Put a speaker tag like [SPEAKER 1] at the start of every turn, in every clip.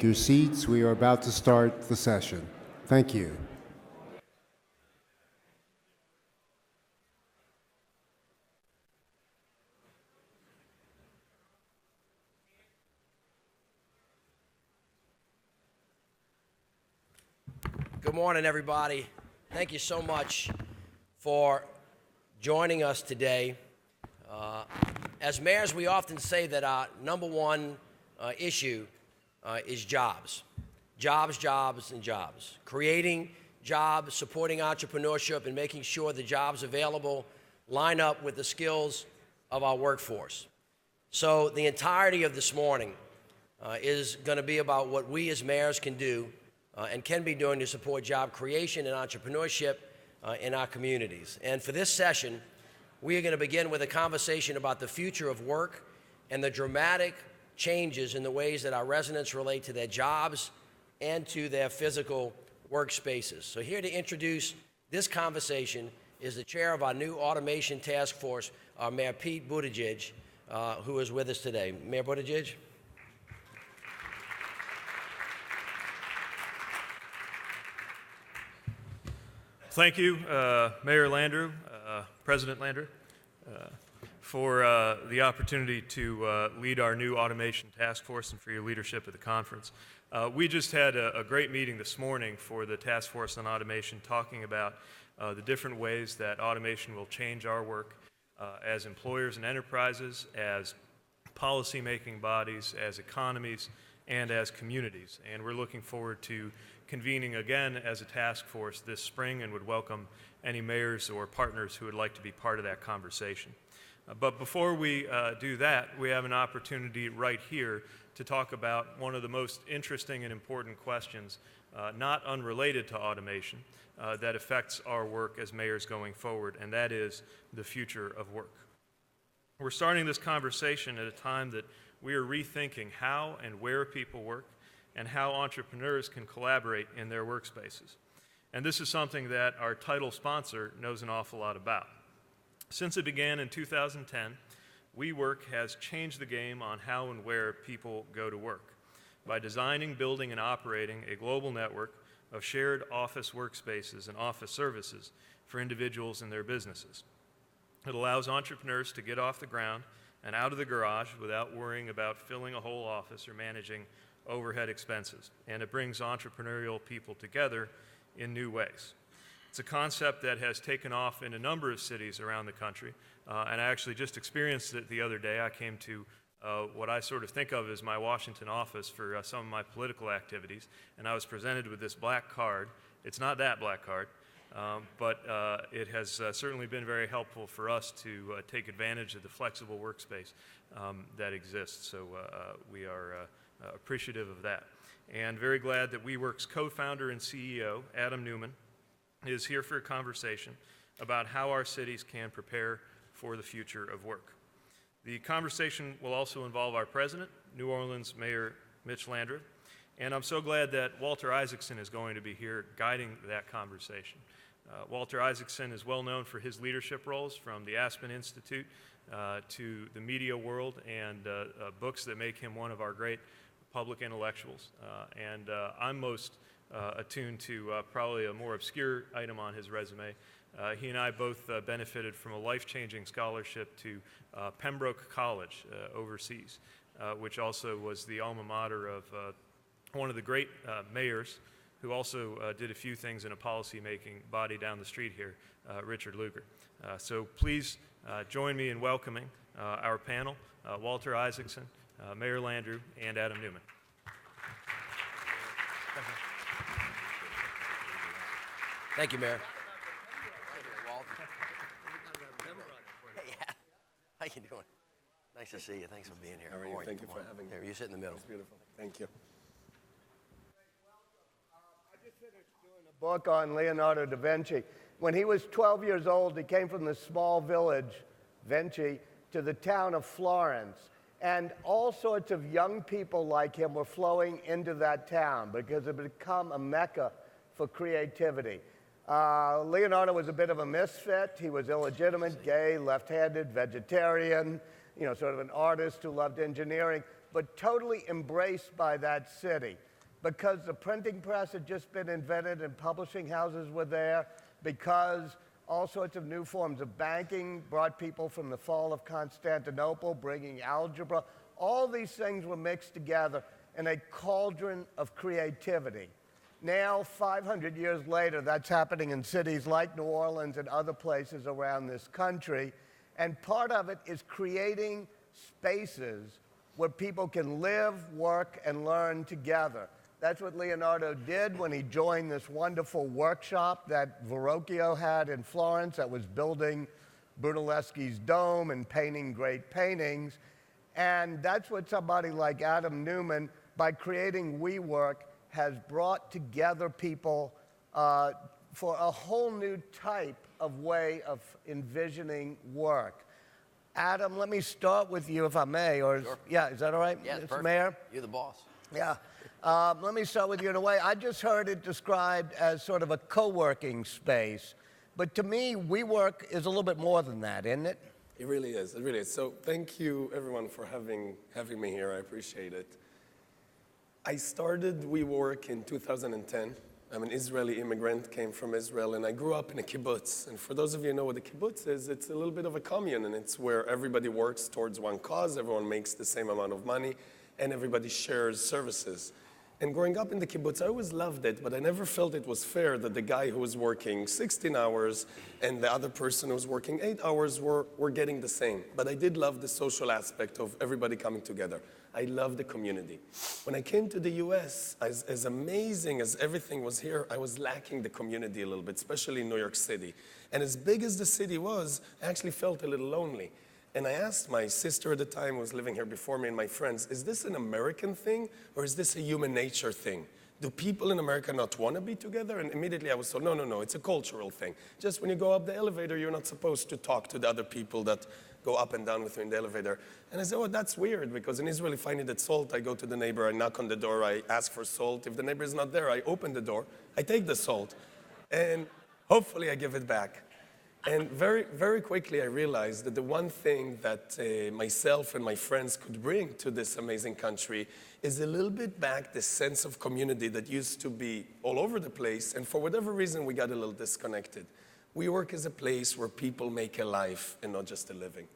[SPEAKER 1] your seats. We are about to start the session. Thank you.
[SPEAKER 2] Good morning, everybody. Thank you so much for joining us today. As mayors, we often say that our number one issue is jobs. Jobs, jobs, and jobs. Creating jobs, supporting entrepreneurship, and making sure the jobs available line up with the skills of our workforce. So the entirety of this morning is going to be about what we as mayors can do and can be doing to support job creation and entrepreneurship in our communities. And for this session, we are going to begin with a conversation about the future of work and the dramatic changes in the ways that our residents relate to their jobs and to their physical workspaces. So here to introduce this conversation is the chair of our new automation task force, Mayor Pete Buttigieg, who is with us today. Mayor Buttigieg.
[SPEAKER 3] Thank you, Mayor Landrieu, President Landrieu, for the opportunity to lead our new automation task force and for your leadership at the conference. We just had a great meeting this morning for the task force on automation, talking about the different ways that automation will change our work as employers and enterprises, as policy-making bodies, as economies, and as communities. And we're looking forward to convening again as a task force this spring and would welcome any mayors or partners who would like to be part of that conversation. But before we do that, we have an opportunity right here to talk about one of the most interesting and important questions, not unrelated to automation, that affects our work as mayors going forward, and that is the future of work. We're starting this conversation at a time that we are rethinking how and where people work and how entrepreneurs can collaborate in their workspaces. And this is something that our title sponsor knows an awful lot about. Since it began in 2010, WeWork has changed the game on how and where people go to work by designing, building, and operating a global network of shared office workspaces and office services for individuals and their businesses. It allows entrepreneurs to get off the ground and out of the garage without worrying about filling a whole office or managing overhead expenses. And it brings entrepreneurial people together in new ways. It's a concept that has taken off in a number of cities around the country, and I actually just experienced it the other day. I came to what I sort of think of as my Washington office for some of my political activities, and I was presented with this black card. It's not that black card, but it has certainly been very helpful for us to take advantage of the flexible workspace that exists. So we are appreciative of that. And very glad that WeWork's co-founder and CEO, Adam Newman, is here for a conversation about how our cities can prepare for the future of work. The conversation will also involve our president, New Orleans Mayor Mitch Landrieu, and I'm so glad that Walter Isaacson is going to be here guiding that conversation. Walter Isaacson is well known for his leadership roles, from the Aspen Institute to the media world, and books that make him one of our great public intellectuals. And I'm most attuned to probably a more obscure item on his resume. He and I both benefited from a life-changing scholarship to Pembroke College overseas, which also was the alma mater of one of the great mayors who also did a few things in a policy-making body down the street here, Richard Lugar. So please join me in welcoming our panel, Walter Isaacson, Mayor Landrieu, and Adam Newman.
[SPEAKER 2] Thank you, Mayor. How you doing? Nice to see you. Thanks for being here.
[SPEAKER 4] How are you? Thank you for having me.
[SPEAKER 2] Here, you sit in the middle.
[SPEAKER 4] It's beautiful. Thank you.
[SPEAKER 5] I just finished doing a book on Leonardo da Vinci. When he was 12 years old, he came from the small village, Vinci, to the town of Florence. And all sorts of young people like him were flowing into that town because it had become a mecca for creativity. Leonardo was a bit of a misfit. He was illegitimate, gay, left-handed, vegetarian, sort of an artist who loved engineering, but totally embraced by that city. because the printing press had just been invented and publishing houses were there, because all sorts of new forms of banking brought people from the fall of Constantinople, bringing algebra. All these things were mixed together in a cauldron of creativity. Now, 500 years later, that's happening in cities like New Orleans and other places around this country. And part of it is creating spaces where people can live, work, and learn together. That's what Leonardo did when he joined this wonderful workshop that Verrocchio had in Florence that was building Brunelleschi's dome and painting great paintings. And that's what somebody like Adam Newman, by creating WeWork, has brought together people for a whole new type of way of envisioning work. Adam, let me start with you, if I may, or
[SPEAKER 2] Sure.
[SPEAKER 5] Yeah, is that all right,
[SPEAKER 2] Yeah,
[SPEAKER 5] Mr.
[SPEAKER 2] perfect.
[SPEAKER 5] Mayor?
[SPEAKER 2] You're the boss.
[SPEAKER 5] Yeah. Let me start with you in a way. I just heard it described as sort of a co-working space, but to me, WeWork is a little bit more than that, isn't it?
[SPEAKER 4] It really is. It really is. So thank you, everyone, for having me here. I appreciate it. I started WeWork in 2010. I'm an Israeli immigrant, came from Israel, and I grew up in a kibbutz. And for those of you who know what a kibbutz is, it's a little bit of a commune, and it's where everybody works towards one cause, everyone makes the same amount of money, and everybody shares services. And growing up in the kibbutz, I always loved it, but I never felt it was fair that the guy who was working 16 hours and the other person who was working 8 hours were getting the same. But I did love the social aspect of everybody coming together. I love the community. When I came to the US, as amazing as everything was here, I was lacking the community a little bit, especially in New York City. And as big as the city was, I actually felt a little lonely. And I asked my sister at the time, who was living here before me, and my friends, is this an American thing or is this a human nature thing? Do people in America not want to be together? And immediately I was told, no, it's a cultural thing. Just when you go up the elevator, you're not supposed to talk to the other people that go up and down with you in the elevator. And I said, oh, that's weird, because in Israel, if I needed salt, I go to the neighbor, I knock on the door, I ask for salt. If the neighbor is not there, I open the door, I take the salt, and hopefully I give it back. And very, very quickly, I realized that the one thing that myself and my friends could bring to this amazing country is a little bit back the sense of community that used to be all over the place, and for whatever reason, we got a little disconnected. WeWork is a place where people make a life and not just a living.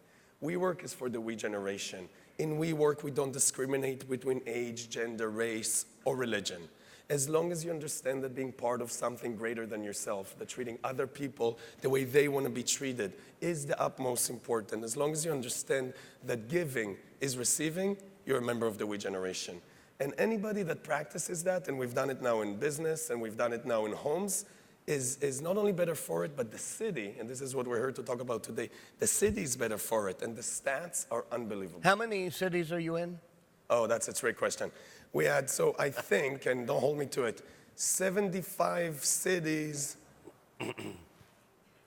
[SPEAKER 4] WeWork is for the we generation. In WeWork, we don't discriminate between age, gender, race, or religion. As long as you understand that being part of something greater than yourself, that treating other people the way they want to be treated is the utmost important. As long as you understand that giving is receiving, you're a member of the we generation. And anybody that practices that, and we've done it now in business, and we've done it now in homes, is not only better for it, but the city, and this is what we're here to talk about today, the city is better for it, and the stats are unbelievable.
[SPEAKER 5] How many cities are you in?
[SPEAKER 4] Oh, that's a trick question. We had, so I think, and don't hold me to it, 75 cities,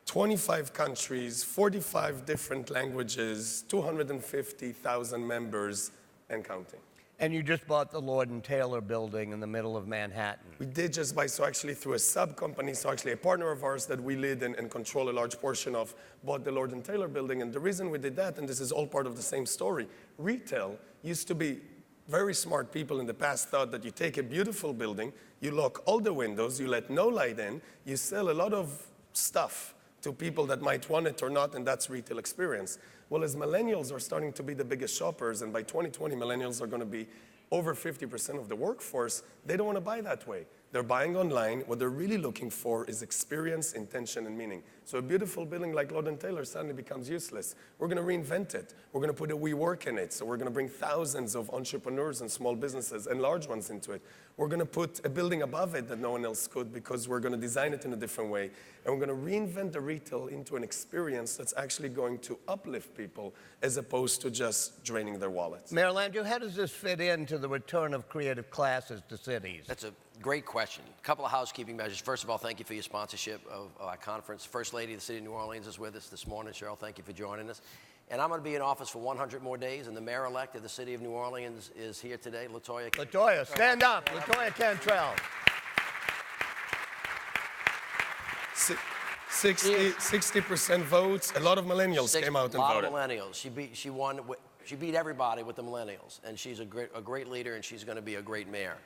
[SPEAKER 4] 25 countries, 45 different languages, 250,000 members, and counting.
[SPEAKER 5] And you just bought the Lord and Taylor building in the middle of Manhattan.
[SPEAKER 4] We did just buy, so actually through a sub-company, so actually a partner of ours that we lead and control a large portion of, bought the Lord and Taylor building. And the reason we did that, and this is all part of the same story, retail used to be, very smart people in the past thought that you take a beautiful building, you lock all the windows, you let no light in, you sell a lot of stuff to people that might want it or not, and that's retail experience. Well, as millennials are starting to be the biggest shoppers, and by 2020, millennials are going to be over 50% of the workforce, they don't want to buy that way. They're buying online. What they're really looking for is experience, intention, and meaning. So a beautiful building like Lord & Taylor suddenly becomes useless. We're going to reinvent it. We're going to put a WeWork in it. So we're going to bring thousands of entrepreneurs and small businesses and large ones into it. We're going to put a building above it that no one else could, because we're going to design it in a different way. And we're going to reinvent the retail into an experience that's actually going to uplift people as opposed to just draining their wallets.
[SPEAKER 5] Mayor Landrieu, how does this fit into the return of creative classes to cities?
[SPEAKER 2] That's a great question. A couple of housekeeping measures. First of all, thank you for your sponsorship of our conference. First Lady of the City of New Orleans is with us this morning. Cheryl, thank you for joining us. And I'm going to be in office for 100 more days, and the mayor-elect of the City of New Orleans is here today, LaToya.
[SPEAKER 5] LaToya, stand up. LaToya Cantrell.
[SPEAKER 4] 60% votes. A lot of millennials came out and voted.
[SPEAKER 2] A lot of millennials. She won. She beat everybody with the millennials, and she's a great leader, and she's going to be a great mayor.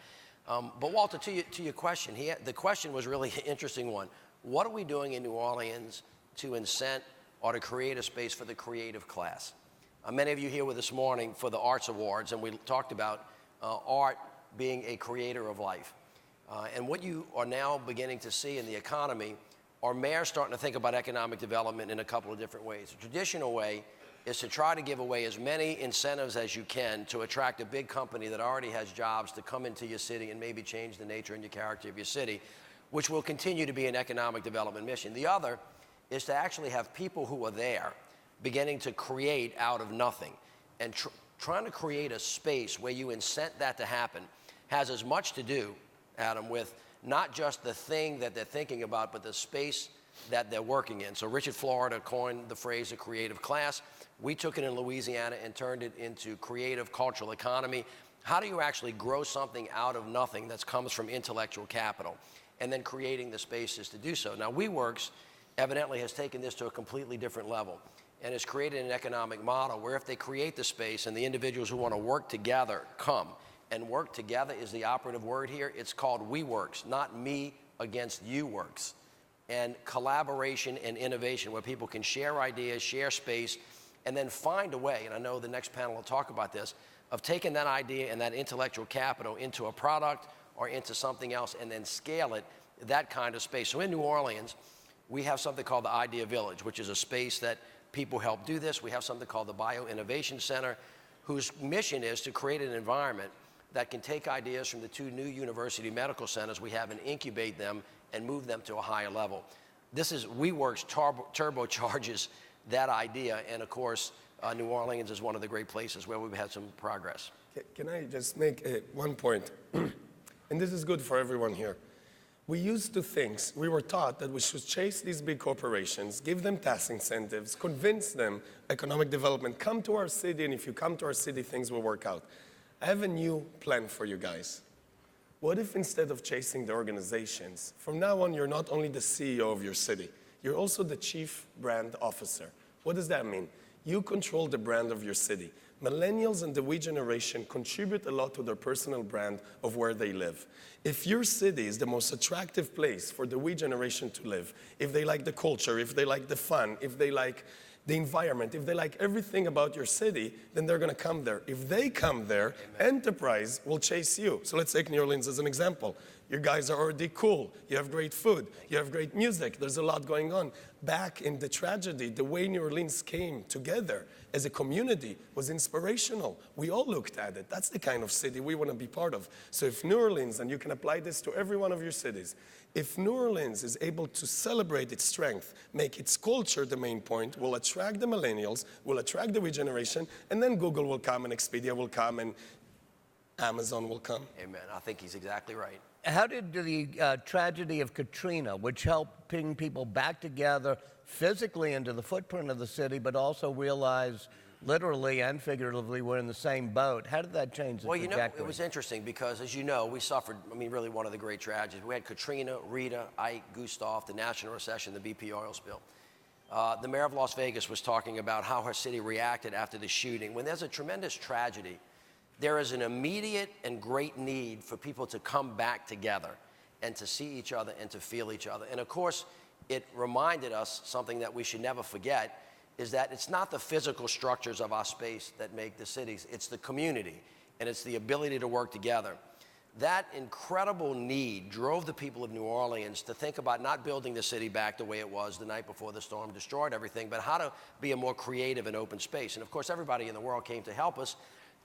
[SPEAKER 2] But Walter, to your question, the question was really an interesting one. What are we doing in New Orleans to incent or to create a space for the creative class? Many of you here were this morning for the Arts Awards, and we talked about art being a creator of life. And what you are now beginning to see in the economy are mayors starting to think about economic development in a couple of different ways. The traditional way is to try to give away as many incentives as you can to attract a big company that already has jobs to come into your city and maybe change the nature and your character of your city, which will continue to be an economic development mission. The other is to actually have people who are there beginning to create out of nothing. And trying to create a space where you incent that to happen has as much to do, Adam, with not just the thing that they're thinking about, but the space that they're working in. So Richard Florida coined the phrase a creative class. We took it in Louisiana and turned it into creative cultural economy. How do you actually grow something out of nothing that comes from intellectual capital? And then creating the spaces to do so. Now, WeWorks evidently has taken this to a completely different level and has created an economic model where if they create the space and the individuals who want to work together come, and work together is the operative word here, it's called WeWorks, not me against you works. And collaboration and innovation where people can share ideas, share space, and then find a way, and I know the next panel will talk about this, of taking that idea and that intellectual capital into a product or into something else and then scale it, that kind of space. So in New Orleans, we have something called the Idea Village, which is a space that people help do this. We have something called the Bio Innovation Center, whose mission is to create an environment that can take ideas from the two new university medical centers we have and incubate them and move them to a higher level. This is WeWorks turbocharges that idea, and of course, New Orleans is one of the great places where we've had some progress.
[SPEAKER 4] Can I just make one point? And this is good for everyone here. We used to think, we were taught that we should chase these big corporations, give them tax incentives, convince them economic development, come to our city, and if you come to our city, things will work out. I have a new plan for you guys. What if instead of chasing the organizations, from now on you're not only the CEO of your city, you're also the chief brand officer. What does that mean? You control the brand of your city. Millennials and the We generation contribute a lot to their personal brand of where they live. If your city is the most attractive place for the We generation to live, if they like the culture, if they like the fun, if they like the environment, if they like everything about your city, then they're going to come there. If they come there, enterprise will chase you. So let's take New Orleans as an example. You guys are already cool. You have great food. You have great music. There's a lot going on. Back in the tragedy, the way New Orleans came together as a community was inspirational. We all looked at it. That's the kind of city we want to be part of. So if New Orleans, and you can apply this to every one of your cities, if New Orleans is able to celebrate its strength, make its culture the main point, will attract the millennials, will attract the We generation, and then Google will come and Expedia will come and Amazon will come.
[SPEAKER 2] Amen. I think he's exactly right.
[SPEAKER 5] How did the tragedy of Katrina, which helped bring people back together physically into the footprint of the city, but also realize literally and figuratively we're in the same boat, how did that change the trajectory?
[SPEAKER 2] Well, you know, it was interesting because, as you know, we suffered, really one of the great tragedies. We had Katrina, Rita, Ike, Gustav, the national recession, the BP oil spill. The mayor of Las Vegas was talking about how her city reacted after the shooting. When there's a tremendous tragedy, there is an immediate and great need for people to come back together and to see each other and to feel each other. And of course, it reminded us something that we should never forget, is that it's not the physical structures of our space that make the cities, it's the community, and it's the ability to work together. That incredible need drove the people of New Orleans to think about not building the city back the way it was the night before the storm destroyed everything, but how to be a more creative and open space. And of course, everybody in the world came to help us.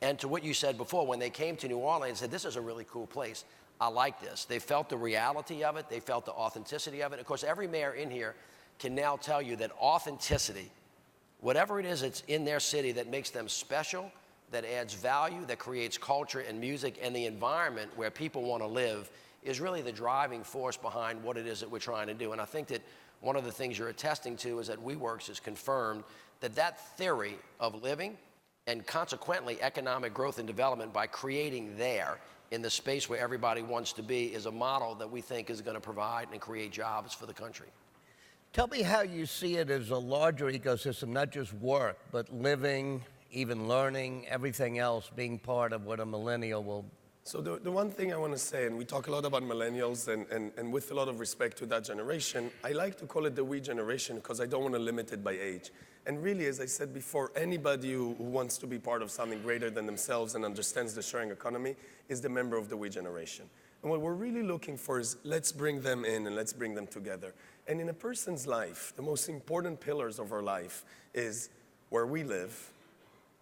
[SPEAKER 2] And to what you said before, when they came to New Orleans, said, this is a really cool place. I like this. They felt the reality of it. They felt the authenticity of it. Of course, every mayor in here can now tell you that authenticity, whatever it is that's in their city that makes them special, that adds value, that creates culture and music and the environment where people want to live, is really the driving force behind what it is that we're trying to do. And I think that one of the things you're attesting to is that WeWorks has confirmed that that theory of living and consequently economic growth and development by creating there in the space where everybody wants to be is a model that we think is going to provide and create jobs for the country.
[SPEAKER 5] Tell me how you see it as a larger ecosystem, not just work, but living, even learning, everything else being part of what a millennial will
[SPEAKER 4] So the one thing I want to say, and we talk a lot about millennials, and with a lot of respect to that generation, I like to call it the we generation because I don't want to limit it by age. And really, as I said before, anybody who wants to be part of something greater than themselves and understands the sharing economy is the member of the we generation. And what we're really looking for is let's bring them in and let's bring them together. And in a person's life, the most important pillars of our life is where we live,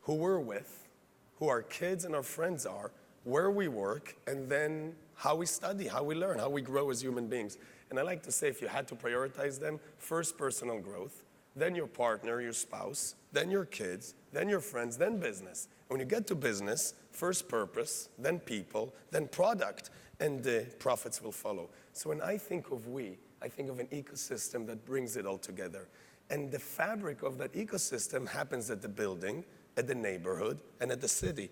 [SPEAKER 4] who we're with, who our kids and our friends are, where we work, and then how we study, how we learn, how we grow as human beings. And I like to say if you had to prioritize them, first personal growth, then your partner, your spouse, then your kids, then your friends, then business. And when you get to business, first purpose, then people, then product, and the profits will follow. So when I think of we, I think of an ecosystem that brings it all together. And the fabric of that ecosystem happens at the building, at the neighborhood, and at the city.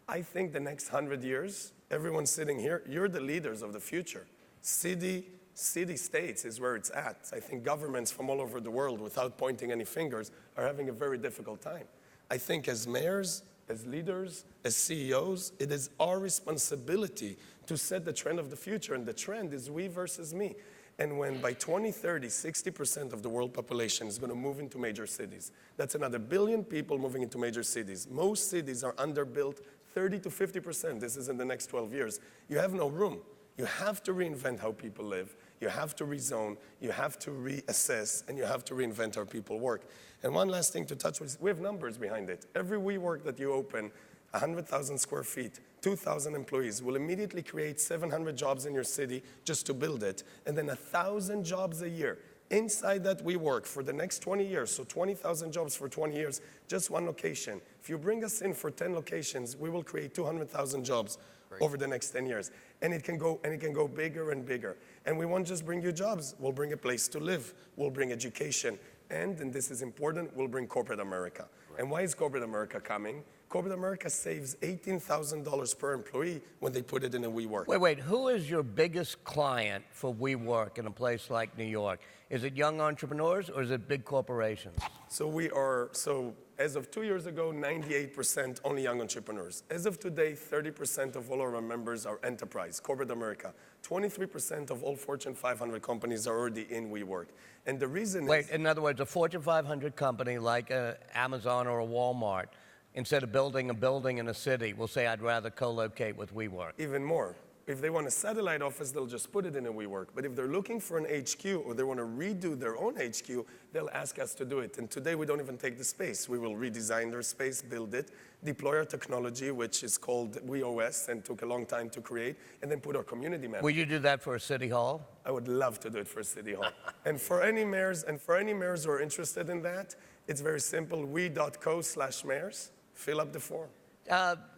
[SPEAKER 4] I think the next 100 years, everyone sitting here, you're the leaders of the future. City-states is where it's at. I think governments from all over the world, without pointing any fingers, are having a very difficult time. I think as mayors, as leaders, as CEOs, it is our responsibility to set the trend of the future, and the trend is we versus me. And when by 2030, 60% of the world population is going to move into major cities, that's another billion people moving into major cities. Most cities are underbuilt 30 to 50%. This is in the next 12 years. You have no room. You have to reinvent how people live. You have to rezone. You have to reassess, and you have to reinvent how people work. And one last thing to touch with, we have numbers behind it. Every WeWork that you open, 100,000 square feet, 2,000 employees, will immediately create 700 jobs in your city just to build it, and then 1,000 jobs a year. Inside that WeWork for the next 20 years, so 20,000 jobs for 20 years, just one location. If you bring us in for 10 locations, we will create 200,000 jobs over the next 10 years. And it can go bigger and bigger. And we won't just bring you jobs, we'll bring a place to live, we'll bring education, and this is important, we'll bring corporate America. And why is corporate America coming? Corporate America saves $18,000 per employee when they put it in a WeWork.
[SPEAKER 5] Wait, who is your biggest client for WeWork in a place like New York? Is it young entrepreneurs or is it big corporations?
[SPEAKER 4] So as of 2 years ago, 98% only young entrepreneurs. As of today, 30% of all our members are enterprise, corporate America. 23% of all Fortune 500 companies are already in WeWork. And the reason
[SPEAKER 5] Wait, in other words, a Fortune 500 company like Amazon or a Walmart, instead of building a building in a city, will say, I'd rather co-locate with WeWork.
[SPEAKER 4] Even more. If they want a satellite office, they'll just put it in a WeWork. But if they're looking for an HQ or they want to redo their own HQ, they'll ask us to do it. And today we don't even take the space. We will redesign their space, build it, deploy our technology, which is called WeOS and took a long time to create, and then put our community manager.
[SPEAKER 5] Will you do that for a city hall?
[SPEAKER 4] I would love to do it for a city hall. And for any mayors who are interested in that, it's very simple, we.co/mayors. Fill up the form.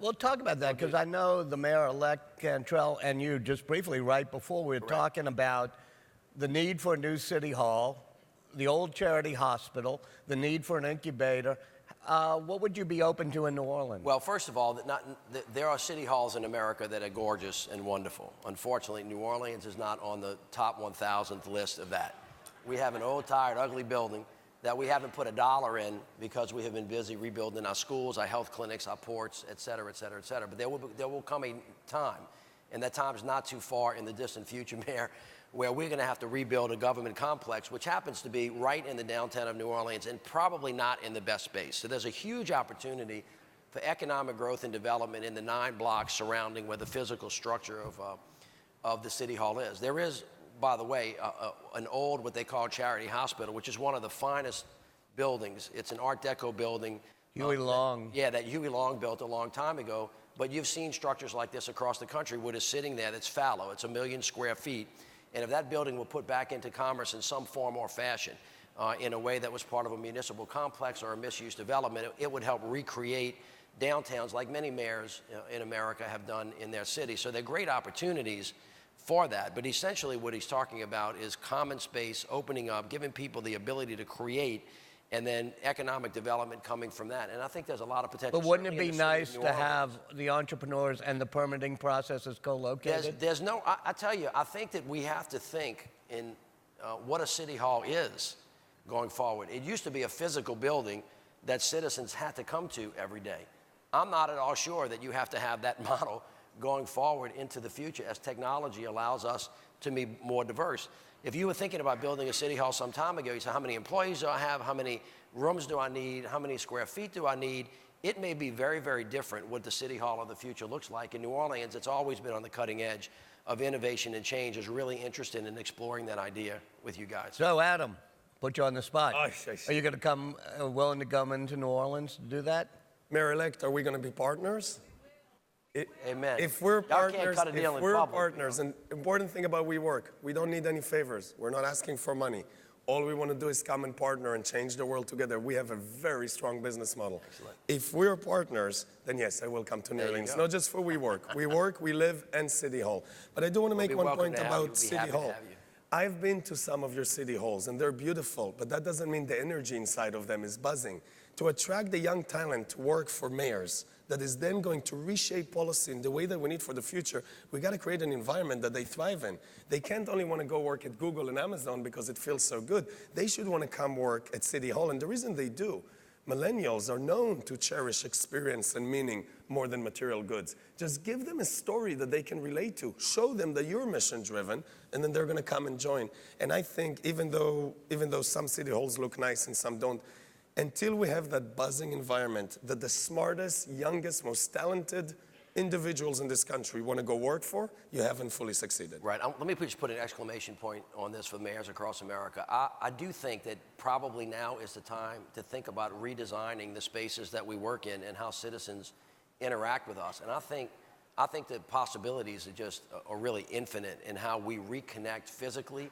[SPEAKER 5] We'll talk about that because I know the mayor-elect Cantrell and you just briefly right before we were talking about the need for a new city hall, the old charity hospital, the need for an incubator. What would you be open to in New Orleans?
[SPEAKER 2] Well, first of all, there are city halls in America that are gorgeous and wonderful. Unfortunately, New Orleans is not on the top 1,000th list of that. We have an old, tired, ugly building that we haven't put a dollar in because we have been busy rebuilding our schools, our health clinics, our ports, et cetera, et cetera, et cetera. But there will come a time, and that time is not too far in the distant future, Mayor, where we're going to have to rebuild a government complex, which happens to be right in the downtown of New Orleans and probably not in the best space. So there's a huge opportunity for economic growth and development in the 9 blocks surrounding where the physical structure of the city hall is. There is, by the way, an old, what they call charity hospital, which is one of the finest buildings. It's an Art Deco building.
[SPEAKER 5] Huey Long.
[SPEAKER 2] That Huey Long built a long time ago. But you've seen structures like this across the country where it's sitting there that's fallow. It's 1 million square feet. And if that building were put back into commerce in some form or fashion, in a way that was part of a municipal complex or a mixed-use development, it would help recreate downtowns like many mayors in America have done in their cities. So they're great opportunities for that. But essentially what he's talking about is common space, opening up, giving people the ability to create, and then economic development coming from that. And I think there's a lot of potential.
[SPEAKER 5] But wouldn't it be nice to have the entrepreneurs and the permitting processes co-located?
[SPEAKER 2] I tell you, I think that we have to think in what a city hall is going forward. It used to be a physical building that citizens had to come to every day. I'm not at all sure that you have to have that model going forward into the future as technology allows us to be more diverse. If you were thinking about building a city hall some time ago, you say, how many employees do I have? How many rooms do I need? How many square feet do I need? It may be very, very different what the city hall of the future looks like. In New Orleans, it's always been on the cutting edge of innovation and change. Is really interested in exploring that idea with you guys.
[SPEAKER 5] So, Adam, put you on the spot.
[SPEAKER 4] Oh,
[SPEAKER 5] Are you going to come, willing to come into New Orleans to do that?
[SPEAKER 4] Mayor-elect, are we going to be partners?
[SPEAKER 2] Amen.
[SPEAKER 4] If we're
[SPEAKER 2] Y'all can't
[SPEAKER 4] partners,
[SPEAKER 2] cut a deal
[SPEAKER 4] if
[SPEAKER 2] in
[SPEAKER 4] we're
[SPEAKER 2] public.
[SPEAKER 4] partners, and important thing about WeWork, we don't need any favors. We're not asking for money. All we want to do is come and partner and change the world together. We have a very strong business model.
[SPEAKER 2] Excellent.
[SPEAKER 4] If we're partners, then yes, I will come to New
[SPEAKER 2] There you
[SPEAKER 4] Orleans.
[SPEAKER 2] go.
[SPEAKER 4] Not just for WeWork. We work, we live, and City Hall. But I do want to
[SPEAKER 2] We'll
[SPEAKER 4] make
[SPEAKER 2] be
[SPEAKER 4] one
[SPEAKER 2] welcome
[SPEAKER 4] point
[SPEAKER 2] to have you.
[SPEAKER 4] about
[SPEAKER 2] We'll be
[SPEAKER 4] City
[SPEAKER 2] happy to
[SPEAKER 4] Hall.
[SPEAKER 2] have you.
[SPEAKER 4] I've been to some of your city halls, and they're beautiful, but that doesn't mean the energy inside of them is buzzing. To attract the young talent to work for mayors that is then going to reshape policy in the way that we need for the future, we got to create an environment that they thrive in. They can't only want to go work at Google and Amazon because it feels so good. They should want to come work at City Hall, and the reason they do, millennials are known to cherish experience and meaning more than material goods. Just give them a story that they can relate to. Show them that you're mission-driven, and then they're going to come and join. And I think even though some city halls look nice and some don't, until we have that buzzing environment that the smartest, youngest, most talented individuals in this country want to go work for, you haven't fully succeeded.
[SPEAKER 2] Right. Let me just put an exclamation point on this for mayors across America. I do think that probably now is the time to think about redesigning the spaces that we work in and how citizens interact with us. And I think the possibilities are really infinite in how we reconnect physically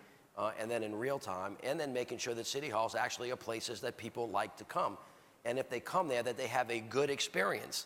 [SPEAKER 2] and then in real time, and then making sure that city halls actually are places that people like to come. And if they come there, that they have a good experience.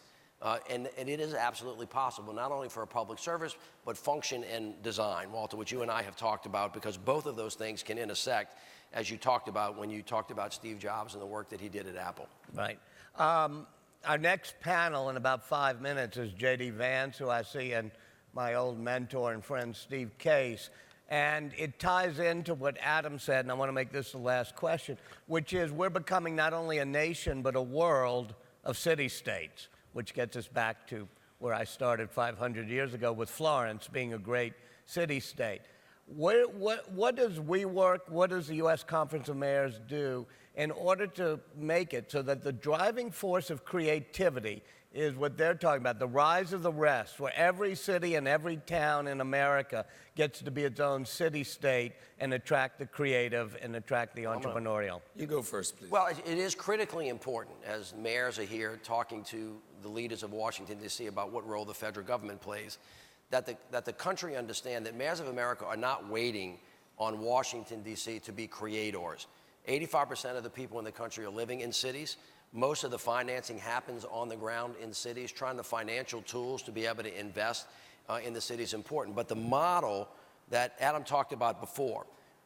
[SPEAKER 2] And it is absolutely possible, not only for a public service, but function and design, Walter, which you and I have talked about, because both of those things can intersect, as you talked about when you talked about Steve Jobs and the work that he did at Apple.
[SPEAKER 5] Right. Our next panel in about 5 minutes is J.D. Vance, who I see, and my old mentor and friend Steve Case. And it ties into what Adam said, and I want to make this the last question, which is we're becoming not only a nation, but a world of city-states, which gets us back to where I started 500 years ago with Florence being a great city-state. What does WeWork, what does the U.S. Conference of Mayors do in order to make it so that the driving force of creativity is what they're talking about, the rise of the rest, where every city and every town in America gets to be its own city-state and attract the creative and attract the entrepreneurial?
[SPEAKER 4] You go first, please.
[SPEAKER 2] Well, it is critically important, as mayors are here talking to the leaders of Washington, D.C. about what role the federal government plays, that the country understand that mayors of America are not waiting on Washington, D.C. to be creators. 85% of the people in the country are living in cities. Most of the financing happens on the ground in cities. Trying the financial tools to be able to invest in the city is important. But the model that Adam talked about before,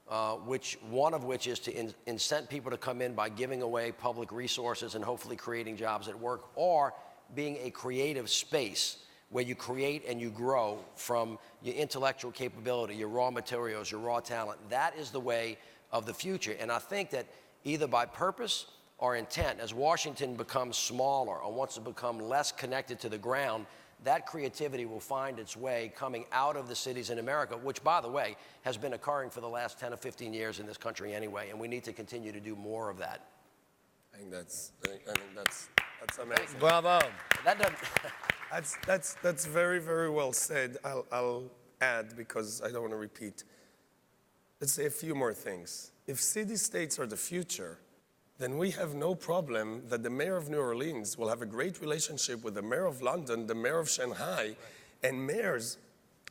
[SPEAKER 2] one of which is to incent people to come in by giving away public resources and hopefully creating jobs at work, or being a creative space where you create and you grow from your intellectual capability, your raw materials, your raw talent. That is the way of the future. And I think that either by purpose or intent, as Washington becomes smaller or wants to become less connected to the ground, that creativity will find its way coming out of the cities in America, which, by the way, has been occurring for the last 10 or 15 years in this country anyway, and we need to continue to do more of that.
[SPEAKER 4] I think that's amazing.
[SPEAKER 5] Bravo.
[SPEAKER 2] That doesn't
[SPEAKER 4] That's very, very well said. I'll add, because I don't want to repeat. Let's say a few more things. If city-states are the future, then we have no problem that the mayor of New Orleans will have a great relationship with the mayor of London, the mayor of Shanghai, and mayors,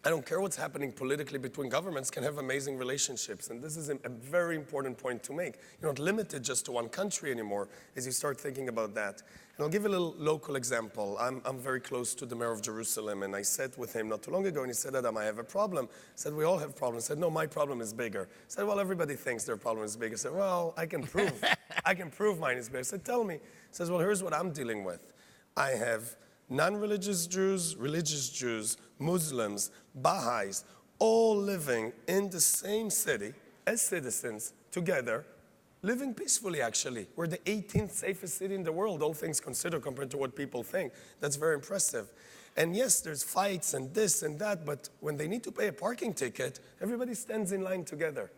[SPEAKER 4] I don't care what's happening politically between governments, can have amazing relationships. And this is a very important point to make. You're not limited just to one country anymore as you start thinking about that. And I'll give you a little local example. I'm very close to the mayor of Jerusalem, and I sat with him not too long ago, and he said, Adam, I have a problem. I said, we all have problems. I said, no, my problem is bigger. I said, well, everybody thinks their problem is bigger. I said, well, I can prove mine is bigger. I said, tell me. He says, well, here's what I'm dealing with. I have non-religious Jews, religious Jews, Muslims, Baha'is, all living in the same city as citizens together, living peacefully, actually. We're the 18th safest city in the world, all things considered, compared to what people think. That's very impressive. And yes, there's fights and this and that, but when they need to pay a parking ticket, everybody stands in line together.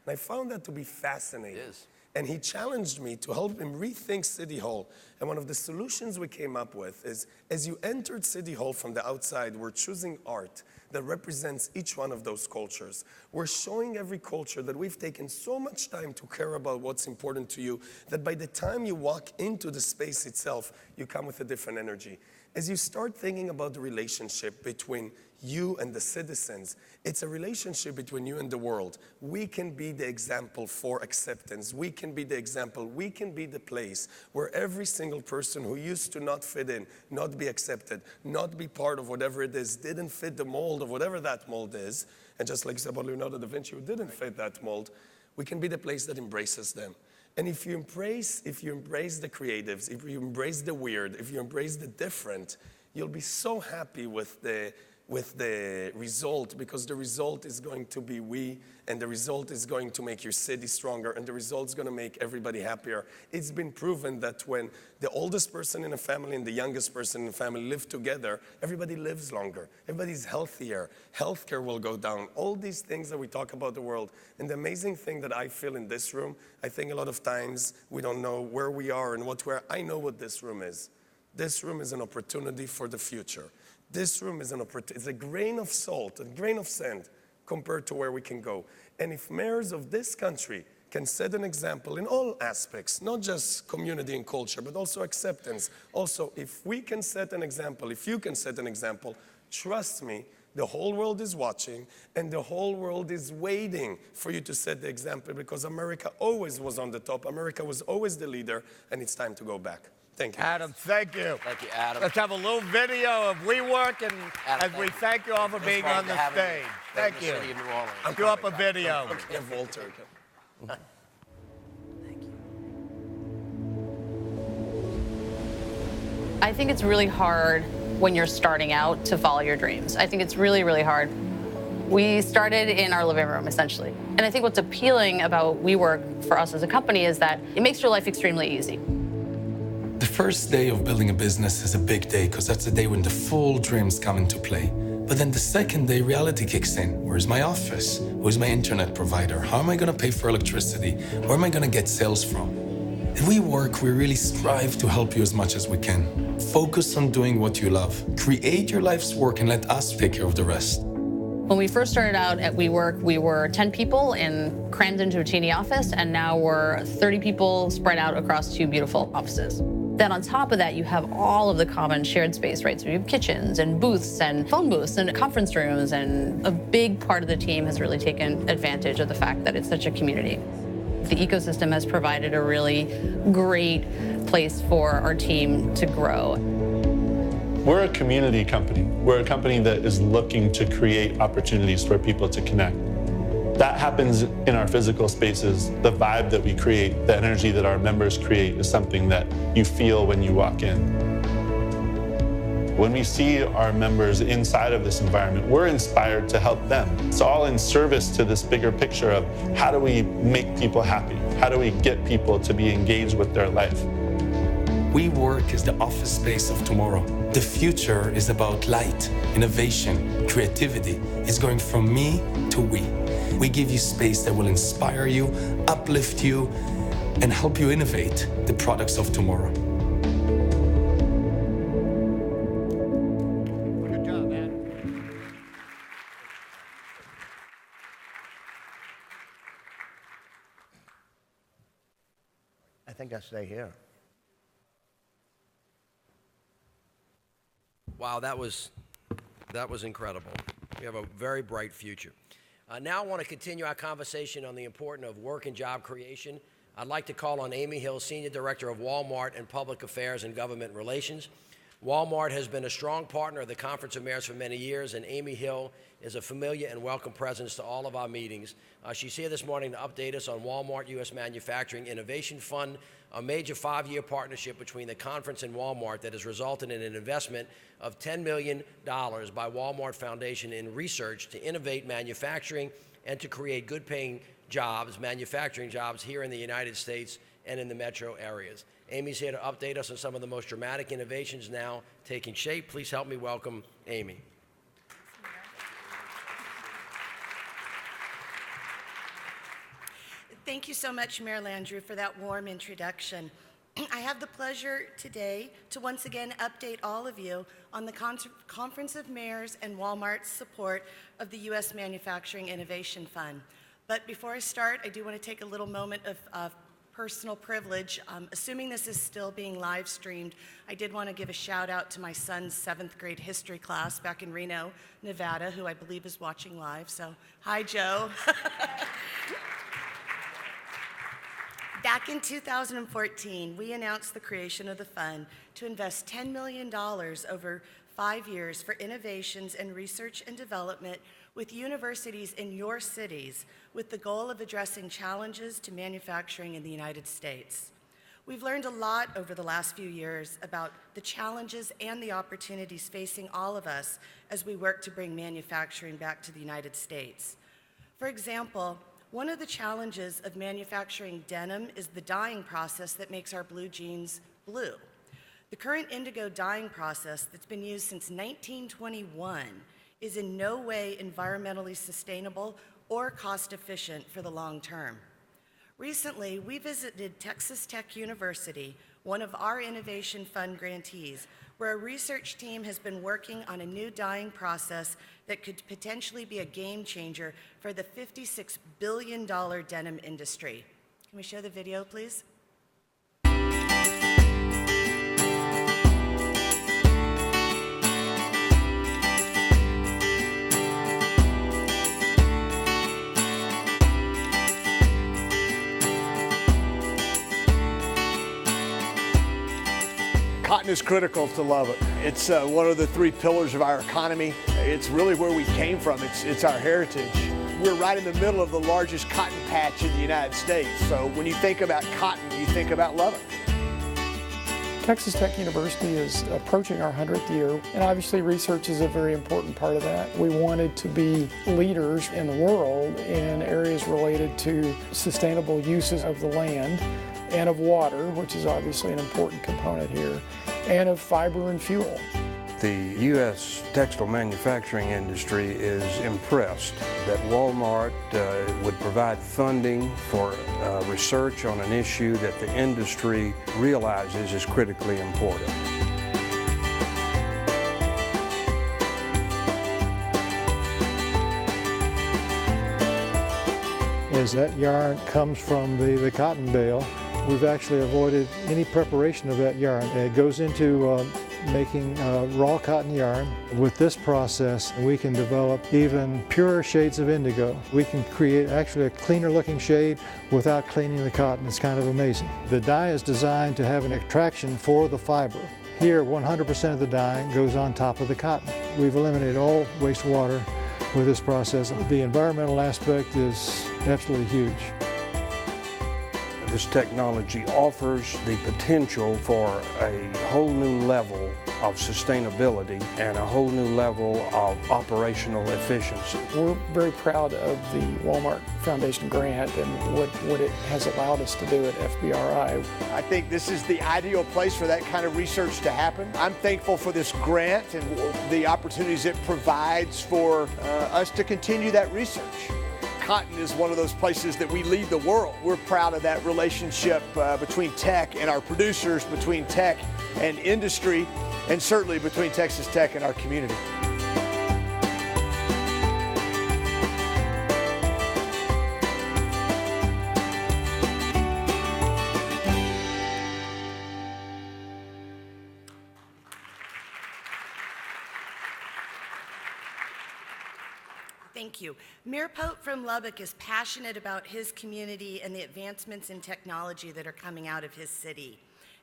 [SPEAKER 4] And I found that to be fascinating.
[SPEAKER 2] It is.
[SPEAKER 4] And he challenged me to help him rethink City Hall. And one of the solutions we came up with is, as you entered City Hall from the outside, we're choosing art that represents each one of those cultures. We're showing every culture that we've taken so much time to care about what's important to you, that by the time you walk into the space itself, you come with a different energy. As you start thinking about the relationship between you and the citizens, it's a relationship between you and the world. We can be the example for acceptance. We can be the example. We can be the place where every single person who used to not fit in, not be accepted, not be part of whatever it is, didn't fit the mold of whatever that mold is, and just like you said about Leonardo da Vinci, who didn't fit that mold, we can be the place that embraces them. And if you embrace the creatives, if you embrace the weird, if you embrace the different, you'll be so happy with the result, because the result is going to be we, and the result is going to make your city stronger, and the result is going to make everybody happier. It's been proven that when the oldest person in a family and the youngest person in a family live together, everybody lives longer, everybody's healthier, healthcare will go down, all these things that we talk about the world. And the amazing thing that I feel in this room, I think a lot of times we don't know where we are and what we're, I know what this room is. This room is an opportunity for the future. This room is it's a grain of salt, a grain of sand compared to where we can go. And if mayors of this country can set an example in all aspects, not just community and culture, but also acceptance. Also, if we can set an example, if you can set an example, trust me, the whole world is watching and the whole world is waiting for you to set the example, because America always was on the top. America was always the leader, and it's time to go back. Thank you.
[SPEAKER 5] Adam, thank you.
[SPEAKER 2] Thank you, Adam.
[SPEAKER 5] Let's have a little video of WeWork, and
[SPEAKER 2] Adam,
[SPEAKER 5] as we thank you all for being on the stage. Thank you.
[SPEAKER 2] City of New Orleans.
[SPEAKER 5] Do up a video.
[SPEAKER 4] Yeah, Walter.
[SPEAKER 2] Thank you.
[SPEAKER 6] I think it's really hard when you're starting out to follow your dreams. I think it's really, really hard. We started in our living room, essentially. And I think what's appealing about WeWork for us as a company is that it makes your life extremely easy.
[SPEAKER 7] The first day of building a business is a big day, because that's the day when the full dreams come into play. But then the second day, reality kicks in. Where's my office? Who's my internet provider? How am I going to pay for electricity? Where am I going to get sales from? At WeWork, we really strive to help you as much as we can. Focus on doing what you love. Create your life's work and let us take care of the rest.
[SPEAKER 6] When we first started out at WeWork, we were 10 people crammed into a teeny office, and now we're 30 people spread out across 2 beautiful offices. Then on top of that, you have all of the common shared space, right? So you have kitchens and booths and phone booths and conference rooms, and a big part of the team has really taken advantage of the fact that it's such a community. The ecosystem has provided a really great place for our team to grow.
[SPEAKER 8] We're a community company. We're a company that is looking to create opportunities for people to connect. That happens in our physical spaces. The vibe that we create, the energy that our members create, is something that you feel when you walk in. When we see our members inside of this environment, we're inspired to help them. It's all in service to this bigger picture of how do we make people happy? How do we get people to be engaged with their life?
[SPEAKER 7] WeWork is the office space of tomorrow. The future is about light, innovation, creativity. It's going from me to we. We give you space that will inspire you, uplift you, and help you innovate the products of tomorrow.
[SPEAKER 5] Good job, man. I think I stay here.
[SPEAKER 2] Wow, that was incredible. We have a very bright future. Now I want to continue our conversation on the importance of work and job creation. I'd like to call on Amy Hill, Senior Director of Walmart and Public Affairs and Government Relations. Walmart has been a strong partner of the Conference of Mayors for many years, and Amy Hill is a familiar and welcome presence to all of our meetings. She's here this morning to update us on Walmart U.S. Manufacturing Innovation Fund, a major 5-year partnership between the conference and Walmart that has resulted in an investment of $10 million by Walmart Foundation in research to innovate manufacturing and to create good-paying jobs, manufacturing jobs here in the United States and in the metro areas. Amy's here to update us on some of the most dramatic innovations now taking shape. Please help me welcome Amy.
[SPEAKER 9] Thank you so much, Mayor Landrieu, for that warm introduction. I have the pleasure today to once again update all of you on the Conference of Mayors and Walmart's support of the U.S. Manufacturing Innovation Fund. But before I start, I do want to take a little moment of personal privilege. Assuming this is still being live streamed, I did want to give a shout out to my son's 7th grade history class back in Reno, Nevada, who I believe is watching live. So, hi, Joe. Back in 2014, we announced the creation of the fund to invest $10 million over 5 years for innovations and research and development with universities in your cities, with the goal of addressing challenges to manufacturing in the United States. We've learned a lot over the last few years about the challenges and the opportunities facing all of us as we work to bring manufacturing back to the United States. For example, one of the challenges of manufacturing denim is the dyeing process that makes our blue jeans blue. The current indigo dyeing process that's been used since 1921 is in no way environmentally sustainable or cost efficient for the long term. Recently, we visited Texas Tech University, one of our Innovation Fund grantees, where a research team has been working on a new dyeing process that could potentially be a game changer for the $56 billion denim industry. Can we show the video, please?
[SPEAKER 10] Cotton is critical to Lubbock. It's one of the 3 pillars of our economy. It's really where we came from. It's our heritage. We're right in the middle of the largest cotton patch in the United States. So when you think about cotton, you think about Lubbock.
[SPEAKER 11] Texas Tech University is approaching our 100th year, and obviously research is a very important part of that. We wanted to be leaders in the world in areas related to sustainable uses of the land and of water, which is obviously an important component here, and of fiber and fuel.
[SPEAKER 12] The U.S. textile manufacturing industry is impressed that Walmart would provide funding for research on an issue that the industry realizes is critically important.
[SPEAKER 13] As that yarn comes from the cotton bale, we've actually avoided any preparation of that yarn. It goes into making raw cotton yarn. With this process, we can develop even purer shades of indigo. We can create actually a cleaner looking shade without cleaning the cotton. It's kind of amazing. The dye is designed to have an attraction for the fiber. Here, 100% of the dye goes on top of the cotton. We've eliminated all wastewater with this process. The environmental aspect is absolutely huge.
[SPEAKER 12] This technology offers the potential for a whole new level of sustainability and a whole new level of operational efficiency.
[SPEAKER 11] We're very proud of the Walmart Foundation grant and what it has allowed us to do at FBRI.
[SPEAKER 10] I think this is the ideal place for that kind of research to happen. I'm thankful for this grant and the opportunities it provides for us to continue that research. Cotton is one of those places that we lead the world. We're proud of that relationship between tech and our producers, between tech and industry, and certainly between Texas Tech and our community.
[SPEAKER 9] Thank you. Mayor Pope from Lubbock is passionate about his community and the advancements in technology that are coming out of his city.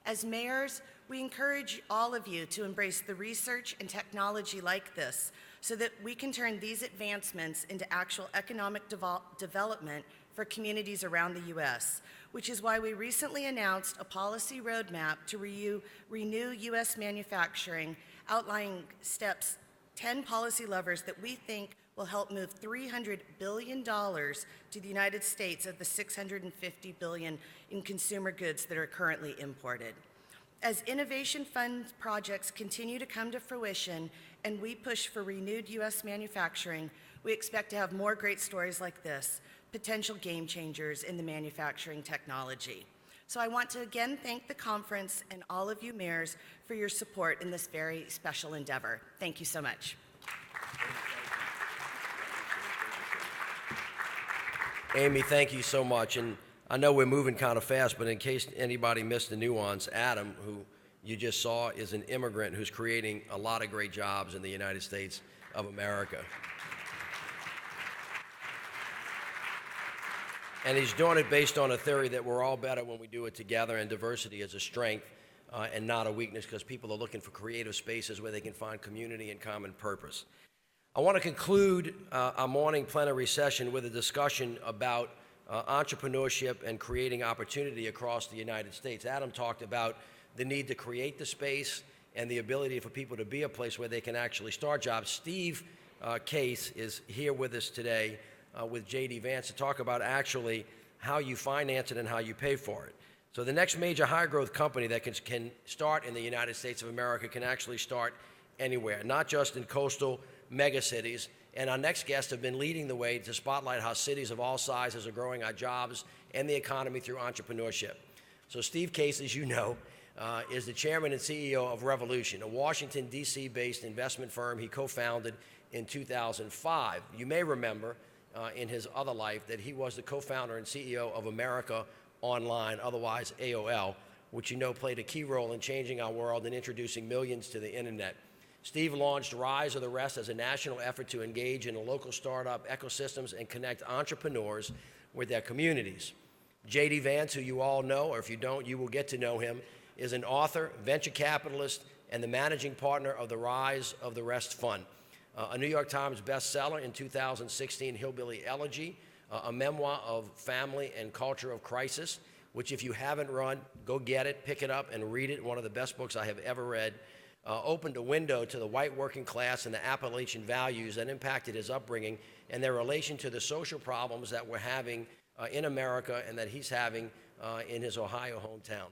[SPEAKER 9] As mayors, we encourage all of you to embrace the research and technology like this so that we can turn these advancements into actual economic development for communities around the U.S., which is why we recently announced a policy roadmap to renew U.S. manufacturing, outlining 10 policy levers that we think will help move $300 billion to the United States of the $650 billion in consumer goods that are currently imported. As Innovation Fund projects continue to come to fruition and we push for renewed U.S. manufacturing, we expect to have more great stories like this, potential game changers in the manufacturing technology. So I want to again thank the conference and all of you mayors for your support in this very special endeavor. Thank you so much.
[SPEAKER 2] Amy, thank you so much. And I know we're moving kind of fast, but in case anybody missed the nuance, Adam, who you just saw, is an immigrant who's creating a lot of great jobs in the United States of America. And he's doing it based on a theory that we're all better when we do it together, and diversity is a strength and not a weakness, because people are looking for creative spaces where they can find community and common purpose. I want to conclude our morning plenary session with a discussion about entrepreneurship and creating opportunity across the United States. Adam talked about the need to create the space and the ability for people to be a place where they can actually start jobs. Steve Case is here with us today with J.D. Vance to talk about actually how you finance it and how you pay for it. So the next major high-growth company that can start in the United States of America can actually start anywhere, not just in coastal megacities. And our next guests have been leading the way to spotlight how cities of all sizes are growing our jobs and the economy through entrepreneurship. So Steve Case, as you know, is the chairman and CEO of Revolution, a Washington, D.C.-based investment firm he co-founded in 2005. You may remember in his other life that he was the co-founder and CEO of America Online, otherwise AOL, which you know played a key role in changing our world and introducing millions to the internet. Steve launched Rise of the Rest as a national effort to engage in local startup ecosystems and connect entrepreneurs with their communities. J.D. Vance, who you all know, or if you don't, you will get to know him, is an author, venture capitalist, and the managing partner of the Rise of the Rest Fund. A New York Times bestseller in 2016, Hillbilly Elegy, a memoir of family and culture of crisis, which if you haven't read, go get it, pick it up, and read it. One of the best books I have ever read. Opened a window to the white working class and the Appalachian values that impacted his upbringing and their relation to the social problems that we're having in America and that he's having in his Ohio hometown.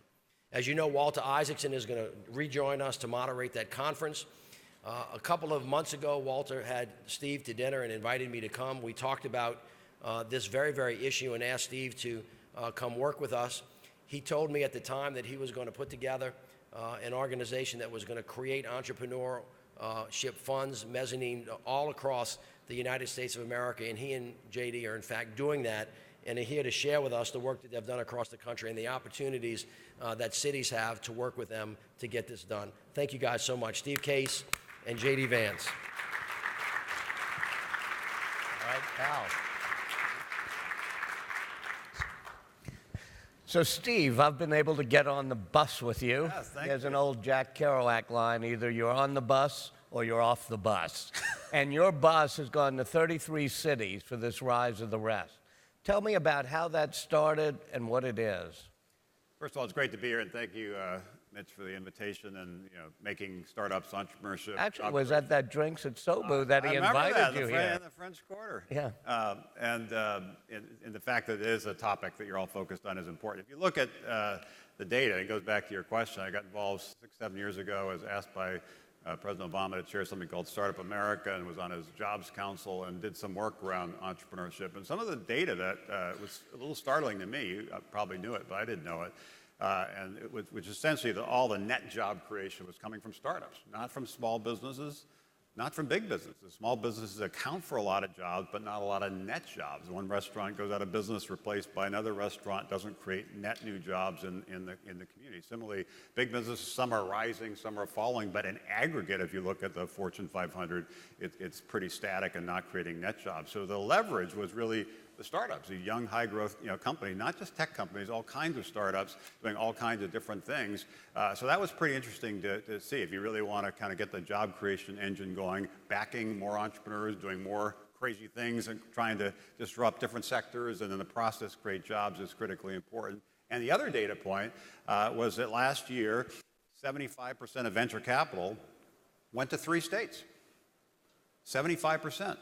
[SPEAKER 2] As you know, Walter Isaacson is going to rejoin us to moderate that conference. A couple of months ago, Walter had Steve to dinner and invited me to come. We talked about this very, very issue and asked Steve to come work with us. He told me at the time that he was going to put together an organization that was going to create entrepreneurship funds, mezzanine, all across the United States of America, and he and JD are in fact doing that, and are here to share with us the work that they've done across the country and the opportunities that cities have to work with them to get this done. Thank you guys so much. Steve Case and JD Vance.
[SPEAKER 5] All right, Al. So, Steve, I've been able to get on the bus with you.
[SPEAKER 14] Yes, thank
[SPEAKER 5] There's
[SPEAKER 14] you.
[SPEAKER 5] an old Jack Kerouac line, either you're on the bus or you're off the bus. And your bus has gone to 33 cities for this Rise of the Rest. Tell me about how that started and what it is.
[SPEAKER 14] First of all, it's great to be here, and thank you, Mitch, for the invitation and making startups, entrepreneurship.
[SPEAKER 5] Actually, it was at that Drinks at Sobu that he invited you here.
[SPEAKER 14] In the French Quarter.
[SPEAKER 5] Yeah.
[SPEAKER 14] And the fact that it is a topic that you're all focused on is important. If you look at the data, it goes back to your question. I got involved 6-7 years ago. I was asked by President Obama to chair something called Startup America and was on his Jobs Council and did some work around entrepreneurship. And some of the data that was a little startling to me, you probably knew it, but I didn't know it, and it was, which essentially all the net job creation was coming from startups, not from small businesses, not from big businesses. Small businesses account for a lot of jobs, but not a lot of net jobs. One restaurant goes out of business, replaced by another restaurant, doesn't create net new jobs in the community. Similarly, big businesses, some are rising, some are falling, but in aggregate, if you look at the Fortune 500, it's pretty static and not creating net jobs. So the leverage was really the startups, a young, high-growth company, not just tech companies, all kinds of startups doing all kinds of different things. So that was pretty interesting to see. If you really want to kind of get the job creation engine going, backing more entrepreneurs, doing more crazy things and trying to disrupt different sectors and in the process create jobs is critically important. And the other data point was that last year, 75% of venture capital went to 3 states. 75%.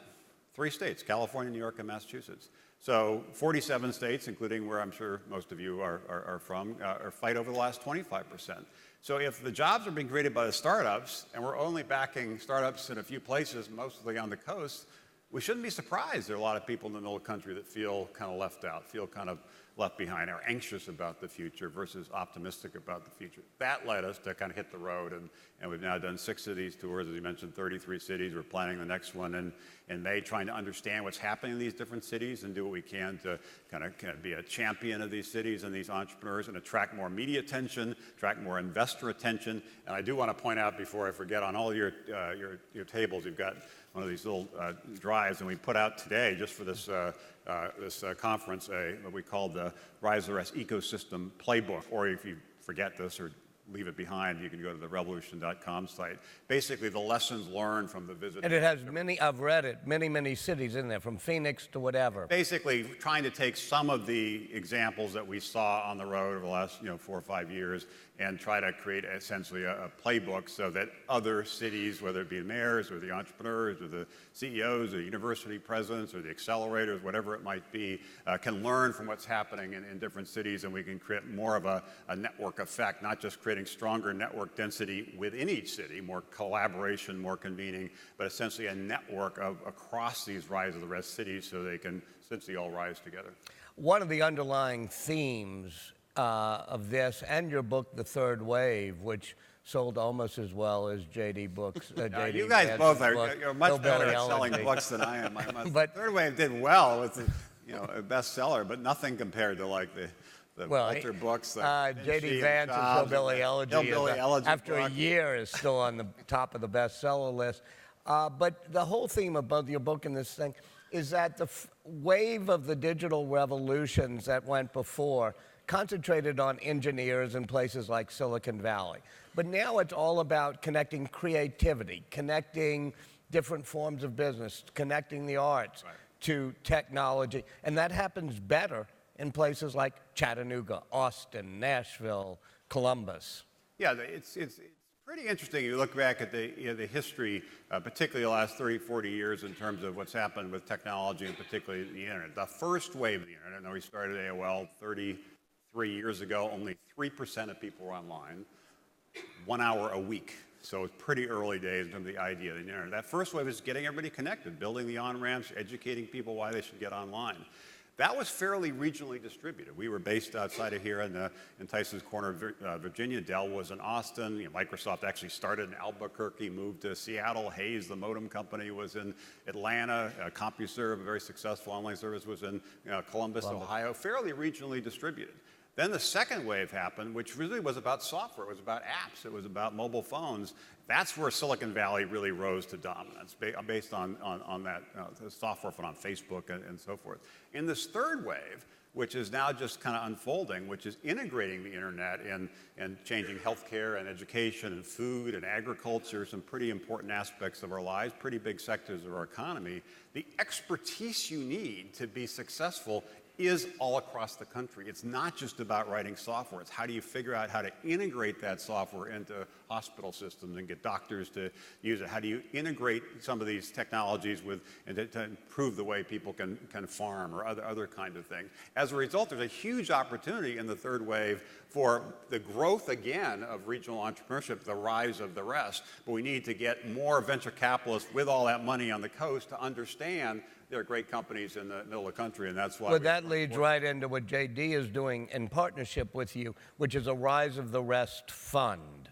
[SPEAKER 14] 3 states, California, New York, and Massachusetts. So 47 states, including where I'm sure most of you are from, are fight over the last 25%. So if the jobs are being created by the startups, and we're only backing startups in a few places, mostly on the coast, we shouldn't be surprised there are a lot of people in the middle of the country that feel kind of left out, feel kind of left behind, are anxious about the future versus optimistic about the future. That led us to kind of hit the road, and we've now done 6 cities tours, as you mentioned, 33 cities. We're planning the next one in May, trying to understand what's happening in these different cities and do what we can to kind of be a champion of these cities and these entrepreneurs and attract more media attention, attract more investor attention. And I do want to point out before I forget, on all your tables, you've got one of these little drives, and we put out today, just for this conference, what we call the Rise of the Rest Ecosystem Playbook. Or if you forget this or leave it behind, you can go to the revolution.com site. Basically, the lessons learned from the visit.
[SPEAKER 5] And it has I've read it, many cities in there, from Phoenix to whatever.
[SPEAKER 14] Basically, trying to take some of the examples that we saw on the road over the last 4 or 5 years and try to create essentially a playbook so that other cities, whether it be the mayors or the entrepreneurs or the CEOs or the university presidents or the accelerators, whatever it might be, can learn from what's happening in different cities, and we can create more of a network effect, not just creating stronger network density within each city, more collaboration, more convening, but essentially a network across these Rise of the Rest cities so they can essentially all rise together.
[SPEAKER 5] One of the underlying themes of this and your book, The Third Wave, which sold almost as well as J.D. books.
[SPEAKER 14] You guys both are much better at selling books than I am. But Third Wave did well with a bestseller, but nothing compared to like the Walter books.
[SPEAKER 5] J.D. Vance's Hillbilly Elegy, after a year, is still on the top of the bestseller list. But the whole theme of both your book and this thing is that the wave of the digital revolutions that went before concentrated on engineers in places like Silicon Valley. But now it's all about connecting creativity, connecting different forms of business, connecting the arts to technology. And that happens better in places like Chattanooga, Austin, Nashville, Columbus.
[SPEAKER 14] Yeah, it's pretty interesting. You look back at the history, particularly the last 30, 40 years in terms of what's happened with technology and particularly the internet. The first wave of the internet, I know we started AOL 33 years ago, only 3% of people were online, 1 hour a week. So it's pretty early days in terms of the idea of the internet. That first wave is getting everybody connected, building the on-ramps, educating people why they should get online. That was fairly regionally distributed. We were based outside of here in Tyson's Corner, Virginia. Dell was in Austin. Microsoft actually started in Albuquerque, moved to Seattle. Hayes, the modem company, was in Atlanta. CompuServe, a very successful online service, was in Columbus, Ohio. Fairly regionally distributed. Then the second wave happened, which really was about software. It was about apps. It was about mobile phones. That's where Silicon Valley really rose to dominance, based on that software on Facebook and so forth. In this third wave, which is now just kind of unfolding, which is integrating the internet and changing healthcare and education and food and agriculture, some pretty important aspects of our lives, pretty big sectors of our economy, the expertise you need to be successful is all across the country. It's not just about writing software. It's how do you figure out how to integrate that software into hospital systems and get doctors to use it? How do you integrate some of these technologies to improve the way people can farm or other kinds of things? As a result, there's a huge opportunity in the third wave for the growth again of regional entrepreneurship, the rise of the rest. But we need to get more venture capitalists with all that money on the coast to understand there are great companies in the middle of the country, and that's why.
[SPEAKER 5] Well, that leads right into what JD is doing in partnership with you, which is a Rise of the Rest fund.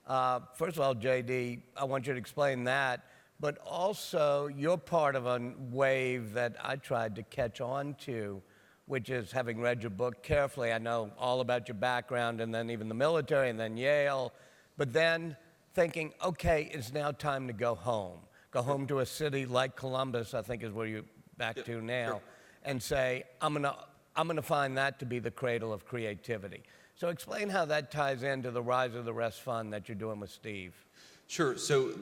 [SPEAKER 5] First of all, JD, I want you to explain that, but also you're part of a wave that I tried to catch on to, which is, having read your book carefully, I know all about your background and then even the military and then Yale, but then thinking, okay, it's now time to go home. Go home to a city like Columbus, I think is where you're back to now, and say, I'm gonna find that to be the cradle of creativity. So explain how that ties into the Rise of the Rest Fund that you're doing with Steve.
[SPEAKER 15] Sure. So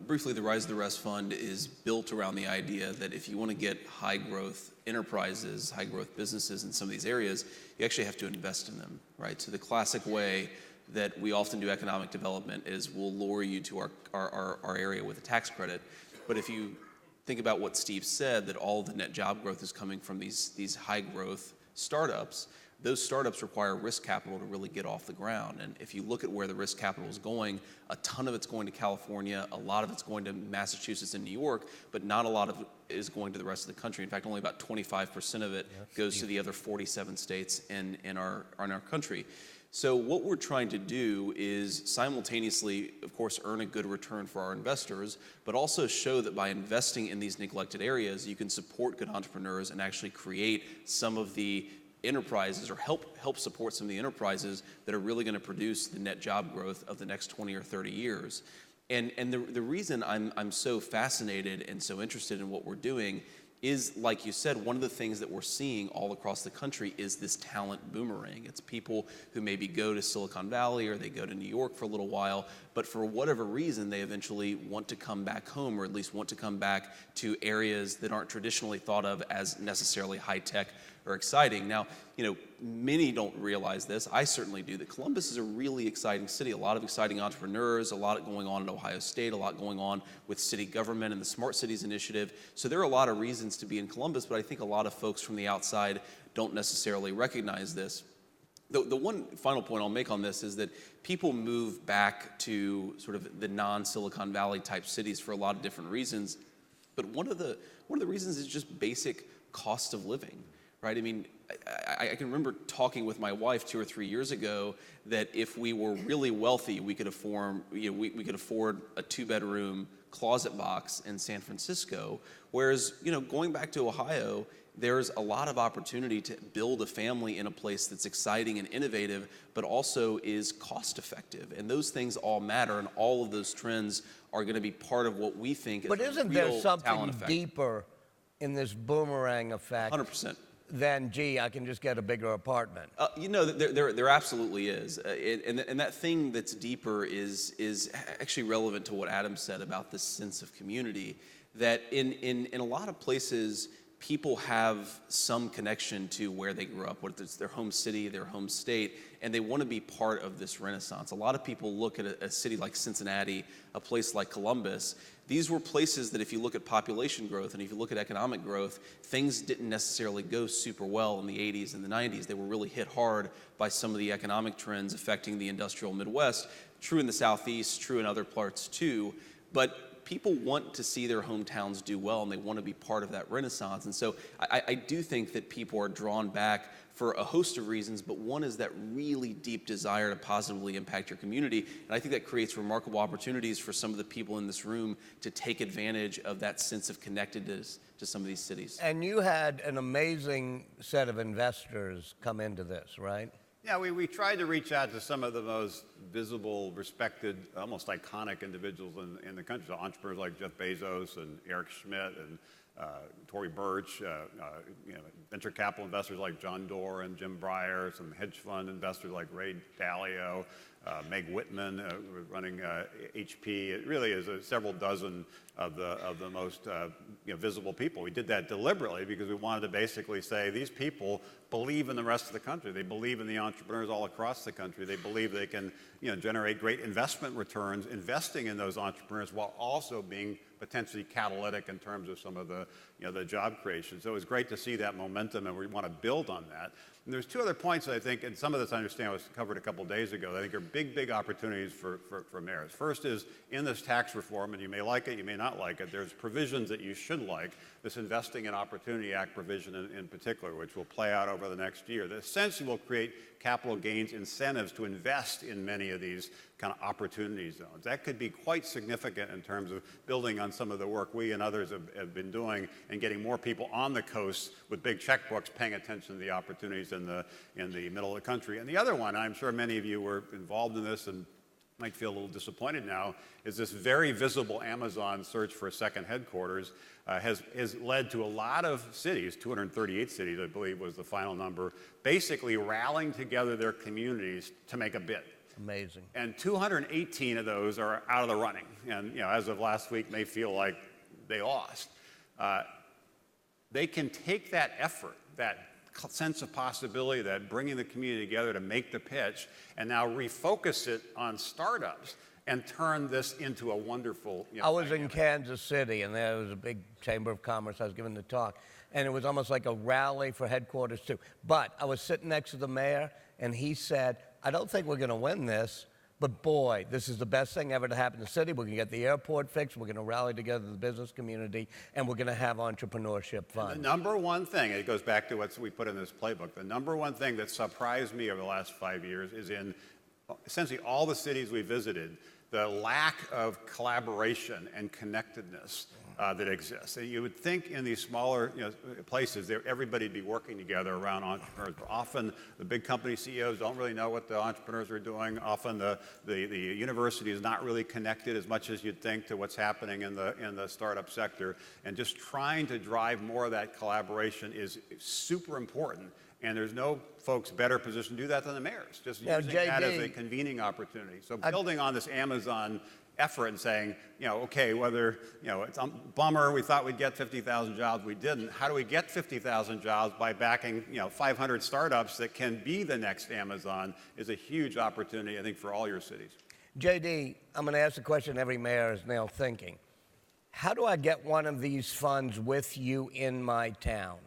[SPEAKER 15] briefly, the Rise of the Rest Fund is built around the idea that if you want to get high growth enterprises, high growth businesses in some of these areas, you actually have to invest in them, right? So the classic way that we often do economic development is we'll lure you to our area with a tax credit. But if you think about what Steve said, that all the net job growth is coming from these high growth startups. Those startups require risk capital to really get off the ground. And if you look at where the risk capital is going, a ton of it's going to California, a lot of it's going to Massachusetts and New York, but not a lot of it is going to the rest of the country. In fact, only about 25% of it goes to the other 47 states in our country. So what we're trying to do is simultaneously, of course, earn a good return for our investors, but also show that by investing in these neglected areas, you can support good entrepreneurs and actually create some of the enterprises, or help support some of the enterprises that are really going to produce the net job growth of the next 20 or 30 years. And the reason I'm so fascinated and so interested in what we're doing is, like you said, one of the things that we're seeing all across the country is this talent boomerang. It's people who maybe go to Silicon Valley or they go to New York for a little while, but for whatever reason, they eventually want to come back home, or at least want to come back to areas that aren't traditionally thought of as necessarily high tech or exciting. Now, many don't realize this. I certainly do, that Columbus is a really exciting city. A lot of exciting entrepreneurs, a lot going on in Ohio State, a lot going on with city government and the Smart Cities Initiative. So there are a lot of reasons to be in Columbus, but I think a lot of folks from the outside don't necessarily recognize this. The one final point I'll make on this is that people move back to sort of the non-Silicon Valley type cities for a lot of different reasons. But one of the reasons is just basic cost of living. Right? I mean, I can remember talking with my wife 2 or 3 years ago that if we were really wealthy, we could afford a 2-bedroom closet box in San Francisco. Whereas, going back to Ohio, there's a lot of opportunity to build a family in a place that's exciting and innovative, but also is cost effective. And those things all matter, and all of those trends are going to be part of what we think is a real talent effect.
[SPEAKER 5] But isn't there something deeper in this boomerang effect?
[SPEAKER 15] 100%.
[SPEAKER 5] Then, gee, I can just get a bigger apartment.
[SPEAKER 15] There absolutely is. And that thing that's deeper is actually relevant to what Adam said about this sense of community, that in a lot of places, people have some connection to where they grew up, whether it's their home city, their home state, and they want to be part of this renaissance. A lot of people look at a city like Cincinnati, a place like Columbus. These were places that, if you look at population growth and if you look at economic growth, things didn't necessarily go super well in the 80s and the 90s. They were really hit hard by some of the economic trends affecting the industrial Midwest. True in the Southeast, true in other parts too. But people want to see their hometowns do well, and they want to be part of that renaissance. And so I do think that people are drawn back for a host of reasons, but one is that really deep desire to positively impact your community. And I think that creates remarkable opportunities for some of the people in this room to take advantage of that sense of connectedness to some of these cities.
[SPEAKER 5] And you had an amazing set of investors come into this, right?
[SPEAKER 14] Yeah, we tried to reach out to some of the most visible, respected, almost iconic individuals in the country. So entrepreneurs like Jeff Bezos and Eric Schmidt and Tory Burch, venture capital investors like John Doerr and Jim Breyer, some hedge fund investors like Ray Dalio, Meg Whitman running HP. It really is several dozen of the most visible people. We did that deliberately because we wanted to basically say these people believe in the rest of the country. They believe in the entrepreneurs all across the country. They believe they can generate great investment returns investing in those entrepreneurs while also being potentially catalytic in terms of some of the the job creation. So it was great to see that momentum, and we want to build on that. And there's two other points that I think, and some of this I understand was covered a couple days ago, that I think are big opportunities for mayors. First is in this tax reform, and you may like it, you may not like it, there's provisions that you should like. This Investing in Opportunity Act provision in particular, which will play out over the next year, that essentially will create capital gains incentives to invest in many of these kind of opportunity zones. That could be quite significant in terms of building on some of the work we and others have been doing and getting more people on the coast with big checkbooks paying attention to the opportunities in the middle of the country. And the other one, I'm sure many of you were involved in this and might feel a little disappointed now, is this very visible Amazon search for a second headquarters has led to a lot of cities, 238 cities I believe was the final number, basically rallying together their communities to make a bid.
[SPEAKER 5] Amazing.
[SPEAKER 14] And 218 of those are out of the running. And as of last week, may feel like they lost. They can take that effort, that sense of possibility, that bringing the community together to make the pitch, and now refocus it on startups and turn this into a wonderful,
[SPEAKER 5] I was in Kansas City, and there was a big Chamber of Commerce. I was giving the talk, and it was almost like a rally for headquarters, too. But I was sitting next to the mayor, and he said, I don't think we're going to win this, but boy, this is the best thing ever to happen in the city. We're going to get the airport fixed. We're going to rally together the business community, and we're going to have entrepreneurship fun.
[SPEAKER 14] The number one thing, it goes back to what we put in this playbook, the number one thing that surprised me over the last 5 years is in essentially all the cities we visited, the lack of collaboration and connectedness that exists. And you would think in these smaller places, everybody'd be working together around entrepreneurs. But often the big company CEOs don't really know what the entrepreneurs are doing. Often the university is not really connected as much as you'd think to what's happening in the startup sector. And just trying to drive more of that collaboration is super important. And there's no folks better positioned to do that than the mayors, just using that as a convening opportunity. So building on this Amazon effort and saying, okay, whether, it's a bummer, we thought we'd get 50,000 jobs, we didn't. How do we get 50,000 jobs by backing, 500 startups that can be the next Amazon is a huge opportunity, I think, for all your cities.
[SPEAKER 5] JD, I'm going to ask the question every mayor is now thinking. How do I get one of these funds with you in my town?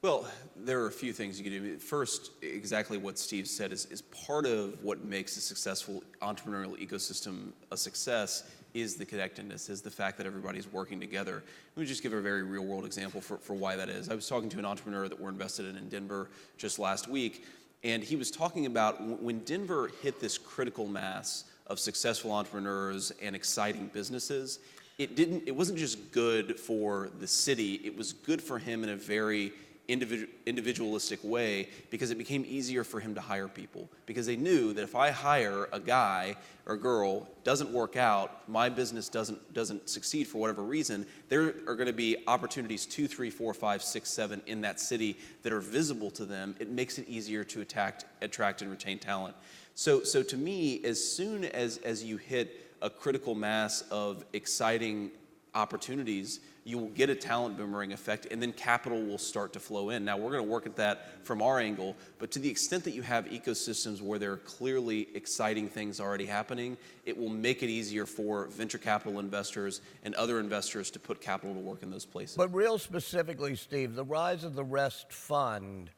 [SPEAKER 15] Well, there are a few things you can do. First, exactly what Steve said is part of what makes a successful entrepreneurial ecosystem a success is the connectedness, is the fact that everybody's working together. Let me just give a very real world example for why that is. I was talking to an entrepreneur that we're invested in Denver just last week, and he was talking about when Denver hit this critical mass of successful entrepreneurs and exciting businesses, it wasn't just good for the city, it was good for him in a very individualistic way because it became easier for him to hire people because they knew that if I hire a guy or girl, doesn't work out, my business doesn't succeed for whatever reason, there are going to be opportunities 2, 3, 4, 5, 6, 7 in that city that are visible to them. It makes it easier to attract and retain talent. So to me, as soon as you hit a critical mass of exciting opportunities, you will get a talent boomerang effect, and then capital will start to flow in. Now, we're going to work at that from our angle, but to the extent that you have ecosystems where there are clearly exciting things already happening, it will make it easier for venture capital investors and other investors to put capital to work in those places.
[SPEAKER 5] But real specifically, Steve, the Rise of the Rest Fund,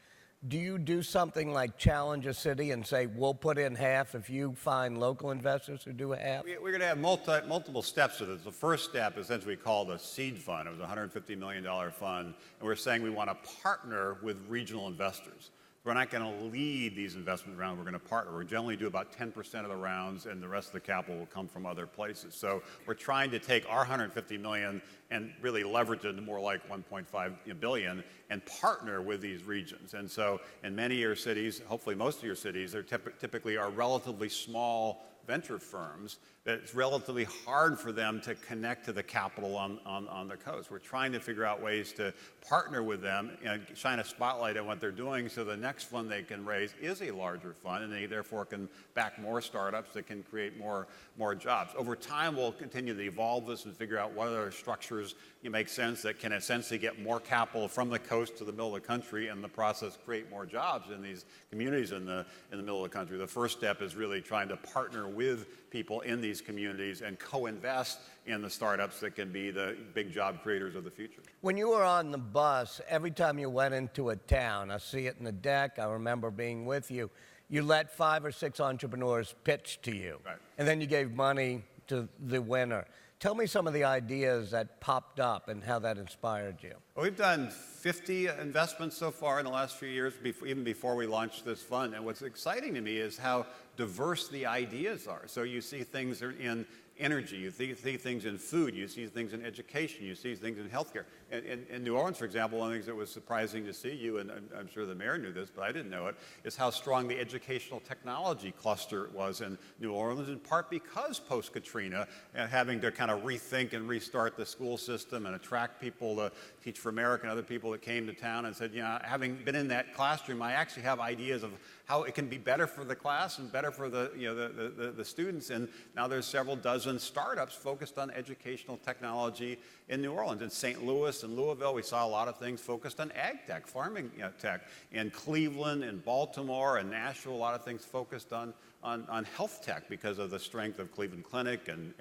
[SPEAKER 5] do you do something like challenge a city and say, we'll put in half if you find local investors who do half?
[SPEAKER 14] We're going to have multiple steps to this. The first step is essentially called a seed fund. It was a $150 million fund, and we're saying we want to partner with regional investors. We're not going to lead these investment rounds. We're going to partner. We generally do about 10% of the rounds, and the rest of the capital will come from other places. So we're trying to take our $150 million and really leverage it into more like $1.5 billion and partner with these regions. And so in many of your cities, hopefully most of your cities, there typically are relatively small venture firms that it's relatively hard for them to connect to the capital on the coast. We're trying to figure out ways to partner with them and shine a spotlight on what they're doing so the next fund they can raise is a larger fund and they therefore can back more startups that can create more jobs. Over time, we'll continue to evolve this and figure out what other structures make sense that can essentially get more capital from the coast to the middle of the country and in the process create more jobs in these communities in the middle of the country. The first step is really trying to partner with people in these communities and co-invest in the startups that can be the big job creators of the future.
[SPEAKER 5] When you were on the bus, every time you went into a town, I see it in the deck, I remember being with you, you let 5 or 6 entrepreneurs pitch to you.
[SPEAKER 14] Right.
[SPEAKER 5] And then you gave money to the winner. Tell me some of the ideas that popped up and how that inspired you.
[SPEAKER 14] Well, we've done 50 investments so far in the last few years, even before we launched this fund. And what's exciting to me is how diverse the ideas are. So you see things in energy, you see things in food, you see things in education, you see things in healthcare. In New Orleans, for example, one of the things that was surprising to see you, and I'm sure the mayor knew this, but I didn't know it, is how strong the educational technology cluster was in New Orleans, in part because post-Katrina, having to kind of rethink and restart the school system and attract people to Teach for America and other people that came to town and said, having been in that classroom, I actually have ideas of how it can be better for the class and better for the students. And now there's several dozen dozen startups focused on educational technology in New Orleans. In St. Louis and Louisville, we saw a lot of things focused on ag tech, farming tech. In Cleveland, in Baltimore, and Nashville, a lot of things focused on health tech because of the strength of Cleveland Clinic and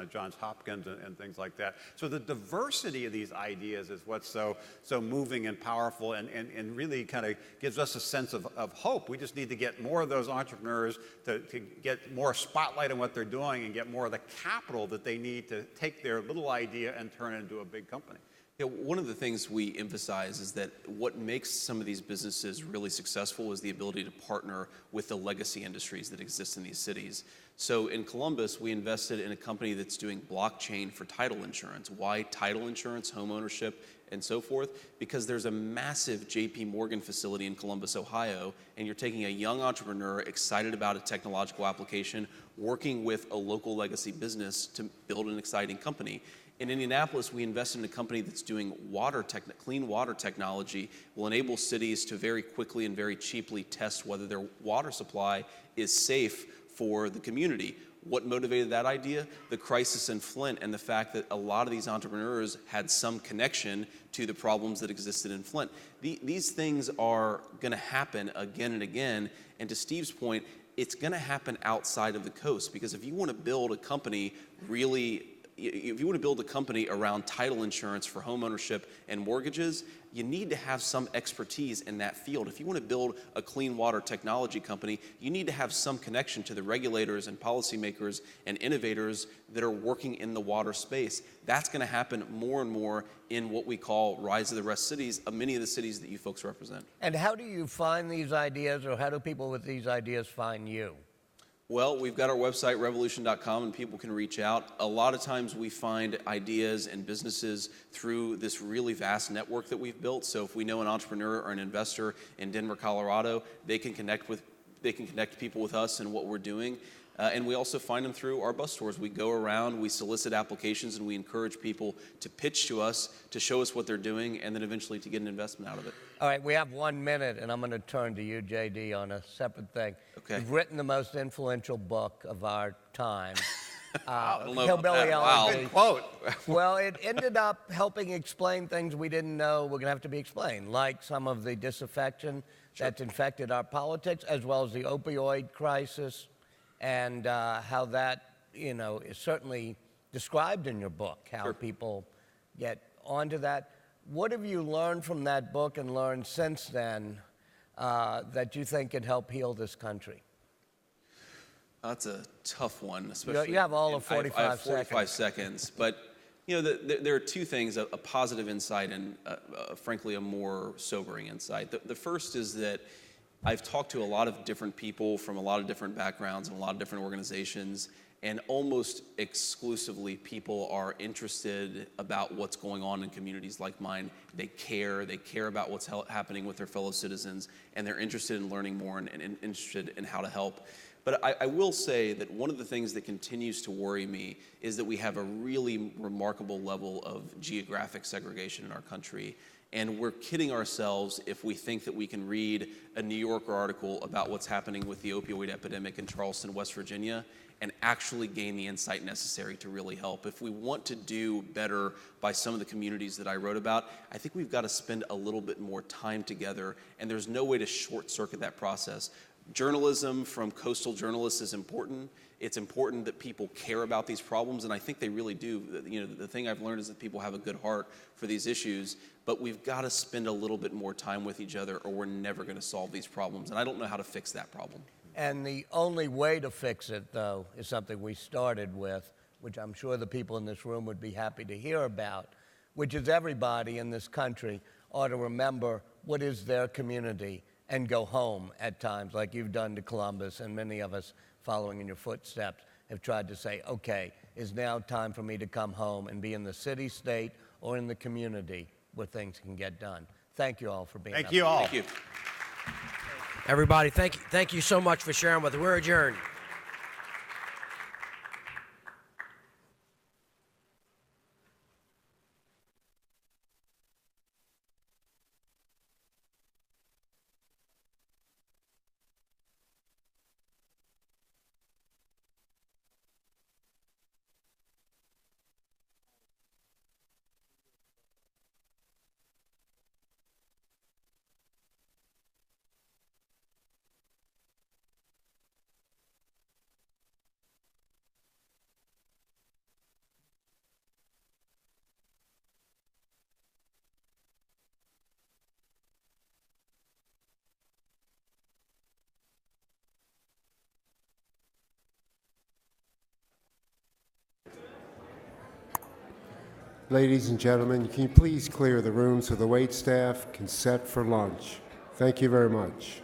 [SPEAKER 14] Johns Hopkins and things like that. So the diversity of these ideas is what's so moving and powerful and really kind of gives us a sense of hope. We just need to get more of those entrepreneurs to get more spotlight on what they're doing and get more of the capital that they need to take their little idea and turn it into a big company.
[SPEAKER 15] Yeah, one of the things we emphasize is that what makes some of these businesses really successful is the ability to partner with the legacy industries that exist in these cities. So in Columbus, we invested in a company that's doing blockchain for title insurance. Why title insurance, home ownership, and so forth? Because there's a massive JP Morgan facility in Columbus, Ohio, and you're taking a young entrepreneur excited about a technological application, working with a local legacy business to build an exciting company. In Indianapolis, we invested in a company that's doing clean water technology, will enable cities to very quickly and very cheaply test whether their water supply is safe for the community. What motivated that idea? The crisis in Flint and the fact that a lot of these entrepreneurs had some connection to the problems that existed in Flint. These things are going to happen again and again, and to Steve's point, it's going to happen outside of the coast, because if you want to build a company around title insurance for home ownership and mortgages, you need to have some expertise in that field. If you want to build a clean water technology company, you need to have some connection to the regulators and policymakers and innovators that are working in the water space. That's going to happen more and more in what we call rise of the rest cities, many of the cities that you folks represent.
[SPEAKER 5] And how do you find these ideas, or how do people with these ideas find you?
[SPEAKER 15] Well, we've got our website, revolution.com, and people can reach out. A lot of times we find ideas and businesses through this really vast network that we've built. So if we know an entrepreneur or an investor in Denver, Colorado, they can connect people with us and what we're doing. And we also find them through our bus tours. We go around, we solicit applications, and we encourage people to pitch to us, to show us what they're doing, and then eventually to get an investment out of it.
[SPEAKER 5] All right, we have 1 minute, and I'm going to turn to you, JD, on a separate thing.
[SPEAKER 15] Okay.
[SPEAKER 5] You've written the most influential book of our time.
[SPEAKER 15] I don't know about
[SPEAKER 5] Hillbilly
[SPEAKER 15] that. Wow.
[SPEAKER 5] Elegy.
[SPEAKER 14] Good quote.
[SPEAKER 5] Well, it ended up helping explain things we didn't know were going to have to be explained, like some of the disaffection that's infected our politics, as well as the opioid crisis, and how that, is certainly described in your book, how people get onto that. What have you learned from that book and learned since then that you think can help heal this country?
[SPEAKER 15] That's a tough one, especially.
[SPEAKER 5] You have all of
[SPEAKER 15] I have
[SPEAKER 5] 45
[SPEAKER 15] seconds. But there are two things: a positive insight and, frankly, a more sobering insight. The first is that I've talked to a lot of different people from a lot of different backgrounds and a lot of different organizations, and almost exclusively people are interested about what's going on in communities like mine. They care about what's happening with their fellow citizens, and they're interested in learning more and interested in how to help. But I will say that one of the things that continues to worry me is that we have a really remarkable level of geographic segregation in our country. And we're kidding ourselves if we think that we can read a New Yorker article about what's happening with the opioid epidemic in Charleston, West Virginia, and actually gain the insight necessary to really help. If we want to do better by some of the communities that I wrote about, I think we've got to spend a little bit more time together, and there's no way to short-circuit that process. Journalism from coastal journalists is important. It's important that people care about these problems, and I think they really do. The thing I've learned is that people have a good heart for these issues, but we've got to spend a little bit more time with each other, or we're never going to solve these problems, and I don't know how to fix that problem.
[SPEAKER 5] And the only way to fix it, though, is something we started with, which I'm sure the people in this room would be happy to hear about, which is everybody in this country ought to remember what is their community and go home at times, like you've done to Columbus, and many of us following in your footsteps have tried to say, okay, it's now time for me to come home and be in the city, state, or in the community where things can get done. Thank you all for being here.
[SPEAKER 14] Thank you all.
[SPEAKER 15] Thank you.
[SPEAKER 2] Everybody, thank you so much for sharing with us. We're adjourned.
[SPEAKER 1] Ladies and gentlemen, can you please clear the room so the waitstaff can set for lunch? Thank you very much.